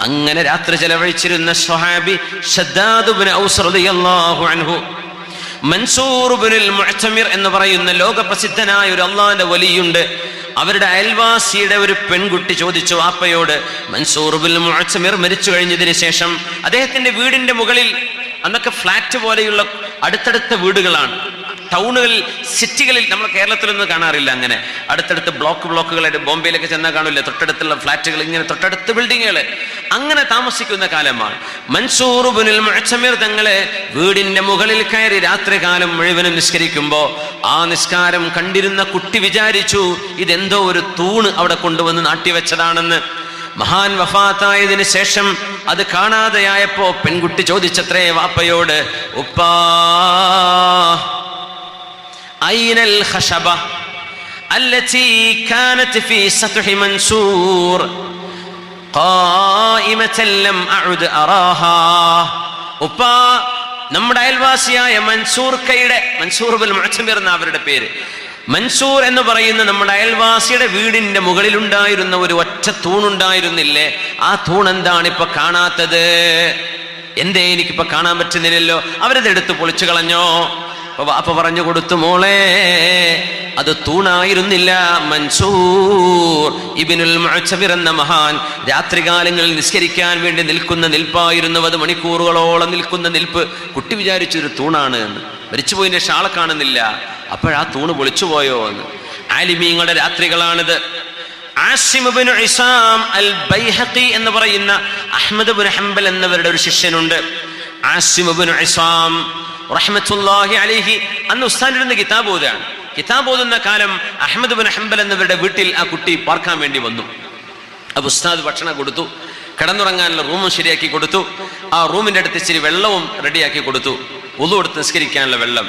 അങ്ങനെ രാത്രി ചെലവഴിച്ചിരുന്ന സ്വഹാബി ഷദ്ദാദ് ഇബ്നു ഔസ് റളിയല്ലാഹു അൻഹു. മൻസൂർ ഇബ്നുൽ മുഅ്തമിർ എന്ന് പറയുന്ന ലോകപ്രസിദ്ധനായ ഒരു അള്ളാഹുവിന്റെ വലിയുണ്ട്. അവരുടെ അയൽവാസിയുടെ ഒരു പെൺകുട്ടി ചോദിച്ചു വാപ്പയോട്, മൻസൂർ ഇബ്നുൽ മുഅ്തമിർ മരിച്ചു കഴിഞ്ഞതിന് ശേഷം അദ്ദേഹത്തിന്റെ വീടിന്റെ മുകളിൽ, അന്നൊക്കെ ഫ്ലാറ്റ് പോലെയുള്ള അടുത്തടുത്ത വീടുകളാണ് ടൗണുകളിൽ, സിറ്റികളിൽ, നമ്മൾ കേരളത്തിലൊന്നും കാണാറില്ല അങ്ങനെ അടുത്തടുത്ത് ബ്ലോക്കുകളായിട്ട്. ബോംബെയിലൊക്കെ ചെന്നാൽ കാണില്ല തൊട്ടടുത്തുള്ള ഫ്ലാറ്റുകൾ, ഇങ്ങനെ തൊട്ടടുത്ത ബിൽഡിങ്ങുകൾ, അങ്ങനെ താമസിക്കുന്ന കാലമാണ്. മൻസൂർ ഇബ്നുൽ മുഅ്തമിർ തങ്ങളെ വീടിന്റെ മുകളിൽ കയറി രാത്രികാലം മുഴുവനും നിസ്കരിക്കുമ്പോൾ ആ നിസ്കാരം കണ്ടിരുന്ന കുട്ടി വിചാരിച്ചു ഇതെന്തോ ഒരു തൂണ് അവിടെ കൊണ്ടുവന്ന് നാട്ടിവെച്ചതാണെന്ന്. മഹാൻ വഫാത്തായതിനു ശേഷം അത് കാണാതെയായപ്പോ പെൺകുട്ടി ചോദിച്ചത്രേ വാപ്പയോട്, ഉപ്പാ അയ്നൽ ഖശബ അല്ലതി കാനത് ഫീ സത്ഹി മൻസൂർ ഖായിമതൻ ലം അഉദ് അറാഹാ. ഉപ്പാ, നമ്മുടെ അയൽവാസിയായ മൻസൂർ ഇബ്നുൽ മുഅ്തമിർ എന്ന അവരുടെ പേര്, മൻസൂർ എന്ന് പറയുന്ന നമ്മുടെ അയൽവാസിയുടെ വീടിന്റെ മുകളിലുണ്ടായിരുന്ന ഒരു ഒറ്റ തൂണുണ്ടായിരുന്നില്ലേ, ആ തൂണെന്താണ് ഇപ്പൊ കാണാത്തത്? എന്തേ എനിക്കിപ്പോ കാണാൻ പറ്റുന്നില്ലല്ലോ? അവരതെടുത്ത് പൊളിച്ചു കളഞ്ഞോ? അപ്പൊ പറഞ്ഞു കൊടുത്തു, മോളെ, അത് തൂണായിരുന്നില്ല. മൻസൂർ ഇബ്നുൽ മുഅ്തമിർ എന്ന മഹാൻ രാത്രികാലങ്ങളിൽ നിസ്കരിക്കാൻ വേണ്ടി നിൽക്കുന്ന നിൽപ്പായിരുന്നു. അത് മണിക്കൂറുകളോളം നിൽക്കുന്ന നിൽപ്പ്. കുട്ടി വിചാരിച്ചൊരു തൂണാണ് എന്ന്. മരിച്ചുപോയിന്റെ ഷാളെ കാണുന്നില്ല. അപ്പോഴാ തൂണ് പൊളിച്ചുപോയോ എന്ന്. ആലിമീങ്ങളുടെ രാത്രികളാണിത്. ആസിം ഇബ്നു ഇസാം അൽ ബൈഹഖി എന്ന് പറയുന്ന അഹ്മദ് ഇബ്നു ഹംബൽ എന്നവരുടെ ഒരു ശിഷ്യനുണ്ട്. ആസിം ഇബ്നു ഇസാം റഹ്മത്തുള്ളാഹി അലൈഹി അന്ന് ഉസ്താദിന്റെ കിതാബ് ഓതുകയാണ്. കിതാബ് ഓതുന്ന കാലം അഹ്മദ് ഇബ്നു ഹംബൽ എന്നവരുടെ വീട്ടിൽ ആ കുട്ടി പാർക്കാൻ വേണ്ടി വന്നു. അപ്പൊ ഉസ്താദ് ഭക്ഷണം കൊടുത്തു, കിടന്നുറങ്ങാനുള്ള റൂമും ശരിയാക്കി കൊടുത്തു. ആ റൂമിന്റെ അടുത്ത് ഇച്ചിരി വെള്ളവും റെഡിയാക്കി കൊടുത്തു, വുളു എടുത്ത് നിസ്കരിക്കാനുള്ള വെള്ളം.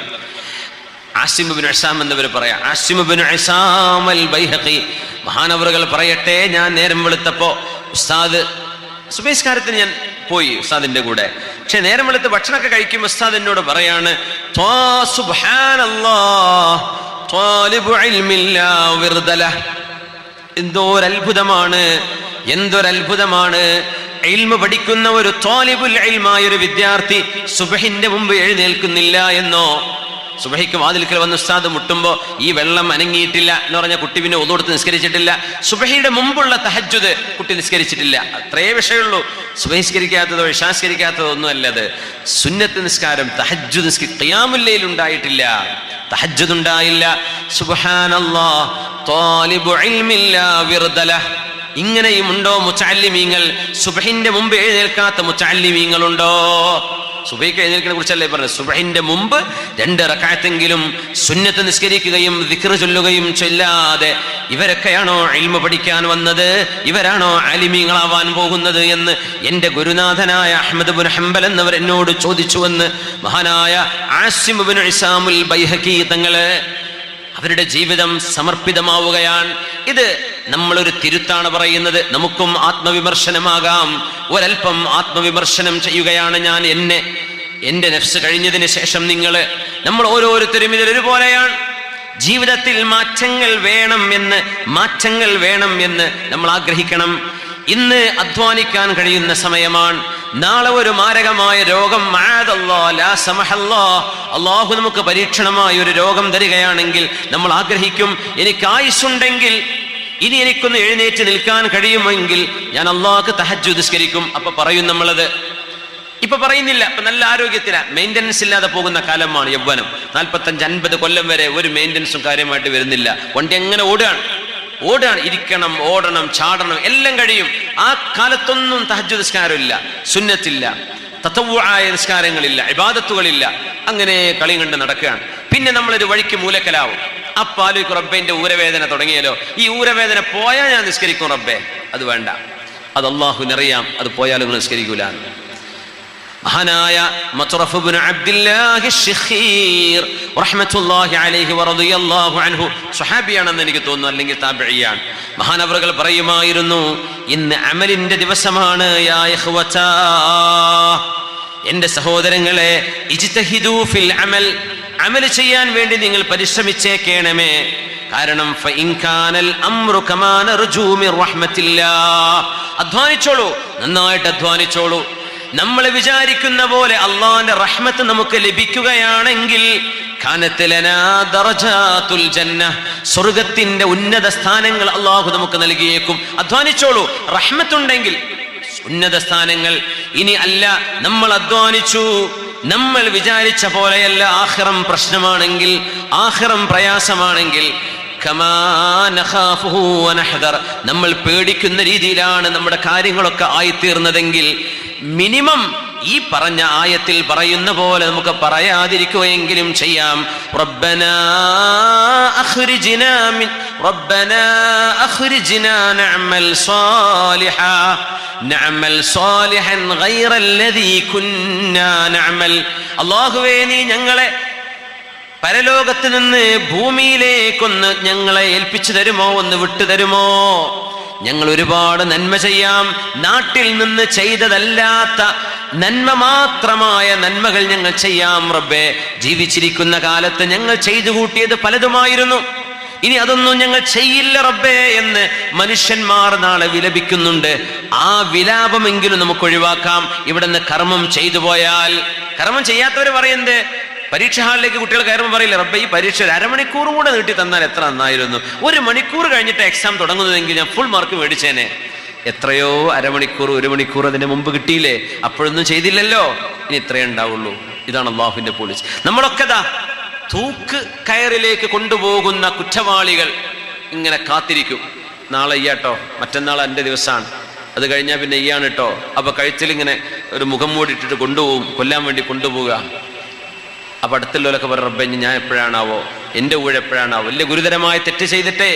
ആസിം ഇബ്നു ഇസാം എന്നവർ പറയാം, ആസിം ഇബ്നു ഇസാം അൽ ബൈഹഖി മഹാനവറുകൾ പറയട്ടെ, ഞാൻ നേരം വെളുത്തപ്പോ ഉസ്താദ് സുബഹിസ്കാരത്തിന് ഞാൻ പോയി ഉസ്താദിന്റെ കൂടെ. പക്ഷെ നേരം വെളുത്ത് ഭക്ഷണമൊക്കെ കഴിക്കും. ഉസ്താദ് എന്നോട് പറയാണ്, എന്തൊരത്ഭുതമാണ് ഇൽമു പഠിക്കുന്ന ഒരു ത്വാലിബുൽ ഇൽമായ ഒരു വിദ്യാർത്ഥി സുബഹിന്റെ മുമ്പ് എഴുന്നേൽക്കുന്നില്ല എന്നോ. സുബഹിക്ക് വാതിൽക്കൽ വന്ന് ഉസ്താദ് മുട്ടുമ്പോൾ ഈ വെള്ളം അനങ്ങിയിട്ടില്ല എന്ന് പറഞ്ഞ കുട്ടി പിന്നെ ഒന്നു കൊടുത്ത് നിസ്കരിച്ചിട്ടില്ല. സുബഹിയുടെ മുമ്പുള്ള തഹജ്ജുദ് കുട്ടി നിസ്കരിച്ചിട്ടില്ല. അത്രേ വിഷയമുള്ളൂ. സുബഹിസ്കരിക്കാത്തതോ ഇശാസ്കരിക്കാത്തതോ ഒന്നും അല്ലത്. സുന്നത്ത് നിസ്കാരം, തഹജ്ജുദ് ഖിയാമുൽ ലൈൽ ഉണ്ടായിട്ടില്ല, തഹജ്ജുദ് ഉണ്ടായില്ല. സുബ്ഹാനല്ലാഹ്, ത്വാലിബു ഇൽമില്ലാ വിർദല. ഇങ്ങനെയുമുണ്ടോ മുതഅല്ലിമീങ്ങൾ? സുബഹിന്റെ മുമ്പ് എഴുന്നേൽക്കാത്ത മുതഅല്ലിമീങ്ങളുണ്ടോ? സുബഹിക്ക് എഴുന്നേൽക്കിനെ കുറിച്ചല്ലേ പറഞ്ഞത്. സുബഹിന്റെ മുമ്പ് 2 റക്അത്തെങ്കിലും സുന്നത്ത് നിസ്കരിക്കുകയും ദിക്ർ ചൊല്ലുകയും ചൊല്ലാതെ ഇവരൊക്കെയാണോ ഇൽമു പഠിക്കാൻ വന്നത്? ഇവരാണോ ആലിമീങ്ങളാവാൻ പോകുന്നത് എന്ന് എന്റെ ഗുരുനാഥനായ അഹ്മദ് ഇബ്നു ഹംബൽ എന്നവർ എന്നോട് ചോദിച്ചുവെന്ന് മഹാനായ ആസിം ഇബ്നു ഇസാം അൽ ബൈഹഖി തങ്ങള് അവരുടെ ജീവിതം സമർപ്പിതമാവുകയാണ്. ഇത് നമ്മളൊരു തിരുത്താണ് പറയുന്നത്. നമുക്കും ആത്മവിമർശനമാകാം. ഒരൽപ്പം ആത്മവിമർശനം ചെയ്യുകയാണ് ഞാൻ. എൻ്റെ നഫ്സ് കഴിഞ്ഞതിന് ശേഷം നമ്മൾ ഓരോരുത്തരും ഇതിലൊരുപോലെയാണ്. ജീവിതത്തിൽ മാറ്റങ്ങൾ വേണം എന്ന് നമ്മൾ ആഗ്രഹിക്കണം. ഇന്ന് അധ്വാനിക്കാൻ കഴിയുന്ന സമയമാണ്. നാളെ ഒരു മാരകമായ രോഗം അല്ലാഹു നമുക്ക് പരീക്ഷണമായ ഒരു രോഗം തരികയാണെങ്കിൽ നമ്മൾ ആഗ്രഹിക്കും, എനിക്ക് ആയുസ്സുണ്ടെങ്കിൽ ഇനി എനിക്കൊന്ന് എഴുന്നേറ്റ് നിൽക്കാൻ കഴിയുമെങ്കിൽ ഞാൻ അല്ലാഹുക്ക് തഹജ്ജുദ് നിസ്കരിക്കും. അപ്പൊ പറയും നമ്മളത്. ഇപ്പൊ പറയുന്നില്ല. ഇപ്പൊ നല്ല ആരോഗ്യത്തിലാണ്, മെയിൻ്റനൻസ് ഇല്ലാതെ പോകുന്ന കാലമാണ് യൗവനം. 45-50 കൊല്ലം വരെ ഒരു മെയിൻ്റനൻസും കാര്യമായിട്ട് വരുന്നില്ല. വണ്ടി എങ്ങനെ ഓടുകയാണ്, ഇരിക്കണം, ഓടണം, ചാടണം, എല്ലാം കഴിയും. ആ കാലത്തൊന്നും തഹജ്ജുദ് നിസ്കാരമില്ല, സുന്നത്തില്ല, തതവ്വുആയ നിസ്കാരങ്ങളില്ല, ഇബാദത്തുകളില്ല. അങ്ങനെ കളി കണ്ട് നടക്കുകയാണ്. പിന്നെ നമ്മളൊരു വഴിക്ക് മൂലക്കലാവും. അപ്പൊ ആലോചിക്കും, റബ്ബേ എൻ്റെ ഊരവേദന തുടങ്ങിയല്ലോ, ഈ ഊരവേദന പോയാൽ ഞാൻ നിസ്കരിക്കും റബ്ബേ. അത് വേണ്ട, അത് അല്ലാഹുവിനറിയാം, അത് പോയാലും നിങ്ങൾ നിസ്കരിക്കൂല. മഹാനായ മത്റഫ് ഇബ്നു അബ്ദില്ലാഹി അശ്ശഖീർ റഹ്മത്തുള്ളാഹി അലൈഹി വറളിയല്ലാഹു അൻഹു സ്വഹാബിയാണെന്ന് എനിക്ക് തോന്നുന്നു, അല്ലെങ്കിൽ താബിഈയാണ്. മഹാനവറുകൾ പറയുമായിരുന്നു, ഇന്ന് അമലിന്റെ ദിവസമാണ്. യാ ഇഖ്വതാ, എൻ്റെ സഹോദരങ്ങളെ, ഇജ്തഹിദൂ ഫിൽ അമൽ ചെയ്യാൻ വേണ്ടി നിങ്ങൾ പരിശ്രമിച്ചേക്കണമേ. കാരണം ഫഇൻ കാനൽ അംറു കമാ നർജൂ മിർ റഹ്മത്തില്ലാഹ്, അധ്വാനിച്ചോളൂ, നന്നായിട്ട് അധ്വാനിച്ചോളൂ. നമ്മൾ വിചാരിക്കുന്ന പോലെ അള്ളാന്റെ റഹ്മത്ത് നമുക്ക് ലഭിക്കുകയാണെങ്കിൽ കാനത്ത് ലനാ ദറജാത്തുൽ ജന്ന, സ്വർഗത്തിന്റെ ഉന്നത സ്ഥാനങ്ങൾ അള്ളാഹു നമുക്ക് നൽകിയേക്കും. അധ്വാനിച്ചോളൂ, റഹ്മത്തുണ്ടെങ്കിൽ ഉന്നത സ്ഥാനങ്ങൾ. ഇനി അല്ല, നമ്മൾ അധ്വാനിച്ചു, നമ്മൾ വിചാരിച്ച പോലെയല്ല, ആഖിറം പ്രശ്നമാണെങ്കിൽ, ആഖിറം പ്രയാസമാണെങ്കിൽ, നമ്മൾ പേടിക്കുന്ന രീതിയിലാണ് നമ്മുടെ കാര്യങ്ങളൊക്കെ ആയിത്തീർന്നതെങ്കിൽ, മിനിമം ഈ പറഞ്ഞ ആയത്തിൽ പറയുന്ന പോലെ നമുക്ക് പറയാതിരിക്കുകയെങ്കിലും ചെയ്യാം. റബ്ബനാ അഖ്രിജ്നാ നഅമൽ സാലിഹൻ ഗൈറല്ലദീ കുന്നാ നഅമൽ. അല്ലാഹുവേ, നീ ഞങ്ങളെ പരലോകത്ത് നിന്ന് ഭൂമിയിലേക്കൊന്ന് ഞങ്ങളെ ഏൽപ്പിച്ചു തരുമോ, ഒന്ന് വിട്ടു തരുമോ? ഞങ്ങൾ ഒരുപാട് നന്മ ചെയ്യാം, നാട്ടിൽ നിന്ന് ചെയ്തതല്ലാത്ത നന്മ മാത്രമായ നന്മകൾ ഞങ്ങൾ ചെയ്യാം റബ്ബേ. ജീവിച്ചിരിക്കുന്ന കാലത്ത് ഞങ്ങൾ ചെയ്തു കൂട്ടിയത് പലതുമായിരുന്നു, ഇനി അതൊന്നും ഞങ്ങൾ ചെയ്യില്ല റബ്ബേ എന്ന് മനുഷ്യന്മാർ നാളെ വിലപിക്കുന്നുണ്ട്. ആ വിലാപമെങ്കിലും നമുക്ക് ഒഴിവാക്കാം. ഇവിടെ നിന്ന് കർമ്മം ചെയ്തു പോയാൽ, കർമ്മം ചെയ്യാത്തവർ പറയുന്നത്, പരീക്ഷ ഹാളിലേക്ക് കുട്ടികൾ കയറുമ്പോൾ പറയില്ല, റബ്ബേ ഈ പരീക്ഷ ഒരു അരമണിക്കൂറും കൂടെ നീട്ടി തന്നാൽ എത്ര നന്നായിരുന്നു, 1 മണിക്കൂർ കഴിഞ്ഞിട്ട് എക്സാം തുടങ്ങുന്നതെങ്കിൽ ഞാൻ ഫുൾ മാർക്ക് മേടിച്ചേനെ. എത്രയോ അരമണിക്കൂർ 1 മണിക്കൂർ അതിന് മുമ്പ് കിട്ടിയില്ലേ, അപ്പോഴൊന്നും ചെയ്തില്ലല്ലോ, ഇനി ഇത്രയേ ഉണ്ടാവുള്ളൂ. ഇതാണ് അള്ളാഹുവിന്റെ പോളിസി. നമ്മളൊക്കെ തൂക്ക് കയറിലേക്ക് കൊണ്ടുപോകുന്ന കുറ്റവാളികൾ ഇങ്ങനെ കാത്തിരിക്കും. നാളെ ഇയ്യാട്ടോ, മറ്റന്നാൾ എൻ്റെ ദിവസമാണ്, അത് കഴിഞ്ഞാൽ പിന്നെ ഇയ്യാണ് കേട്ടോ. അപ്പൊ കഴുത്തിൽ ഇങ്ങനെ ഒരു മുഖം മൂടിയിട്ടിട്ട് കൊണ്ടുപോകും, കൊല്ലാൻ വേണ്ടി കൊണ്ടുപോവുക. അപ്പൊ അടുത്തുള്ളവരൊക്കെ പറയും, റബ്ബേ ഞാൻ എപ്പോഴാണാവോ, എൻ്റെ ഊഴ എപ്പോഴാണാവോ. വലിയ ഗുരുതരമായ തെറ്റ് ചെയ്തിട്ട്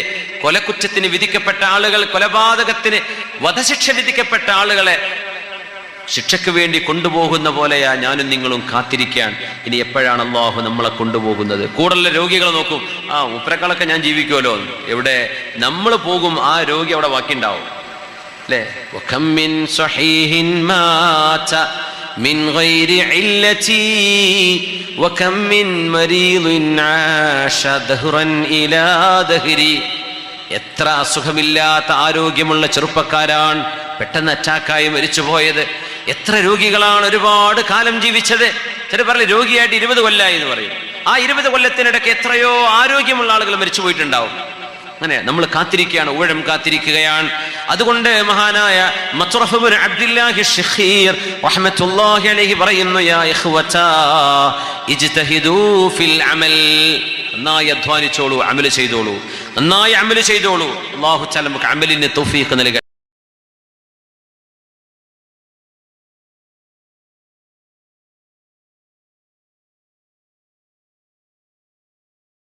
കൊലക്കുറ്റത്തിന് വിധിക്കപ്പെട്ട ആളുകൾ, കൊലപാതകത്തിന് വധശിക്ഷ വിധിക്കപ്പെട്ട ആളുകളെ ശിക്ഷയ്ക്ക് വേണ്ടി കൊണ്ടുപോകുന്ന പോലെയാ ഞാനും നിങ്ങളും കാത്തിരിക്കാൻ. ഇനി എപ്പോഴാണ് അല്ലാഹു നമ്മളെ കൊണ്ടുപോകുന്നത്? കൂടുതൽ രോഗികളെ നോക്കും, ഉപ്പരക്കളൊക്കെ ഞാൻ ജീവിക്കുമല്ലോ. എവിടെ നമ്മൾ പോകും, ആ രോഗി അവിടെ ബാക്കിയുണ്ടാവും അല്ലേ? من غير علتي وكم من مريض عاش دهرا إلى دهري. എത്ര അസുഖമില്ലാത്ത ആരോഗ്യമുള്ള ചെറുപ്പക്കാരാണ് പെട്ടെന്ന് അറ്റാക്കായി മരിച്ചുപോയത്. എത്ര രോഗികളാണ് ഒരുപാട് കാലം ജീവിച്ചത്. ചില പറയും രോഗിയായിട്ട് 20 കൊല്ലമായി എന്ന് പറയും. ആ 20 കൊല്ലത്തിനിടയ്ക്ക് എത്രയോ ആരോഗ്യമുള്ള ആളുകൾ മരിച്ചു പോയിട്ടുണ്ടാവും. അങ്ങനെ നമ്മൾ കാത്തിരിക്കുകയാണ്, ഊഴം കാത്തിരിക്കുകയാണ്. അതുകൊണ്ട് മഹാനായ മത്റഫ് ഇബ്നു അബ്ദില്ലാഹി അശ്ശഖീർ റഹ്മത്തുള്ളാഹി അലൈഹി പറയുന്നു, യാ ഇഖ്വതാ ഇജ്തഹിദൂ ഫിൽ അമൽ, നന്നായി അധ്വാനിച്ചോളൂ, അമൽ ചെയ്തോളൂ, നന്നായി അമൽ ചെയ്തോളൂ. അല്ലാഹു തആല നമുക്ക് അമലിന് തൗഫീഖ് നൽകട്ടെ.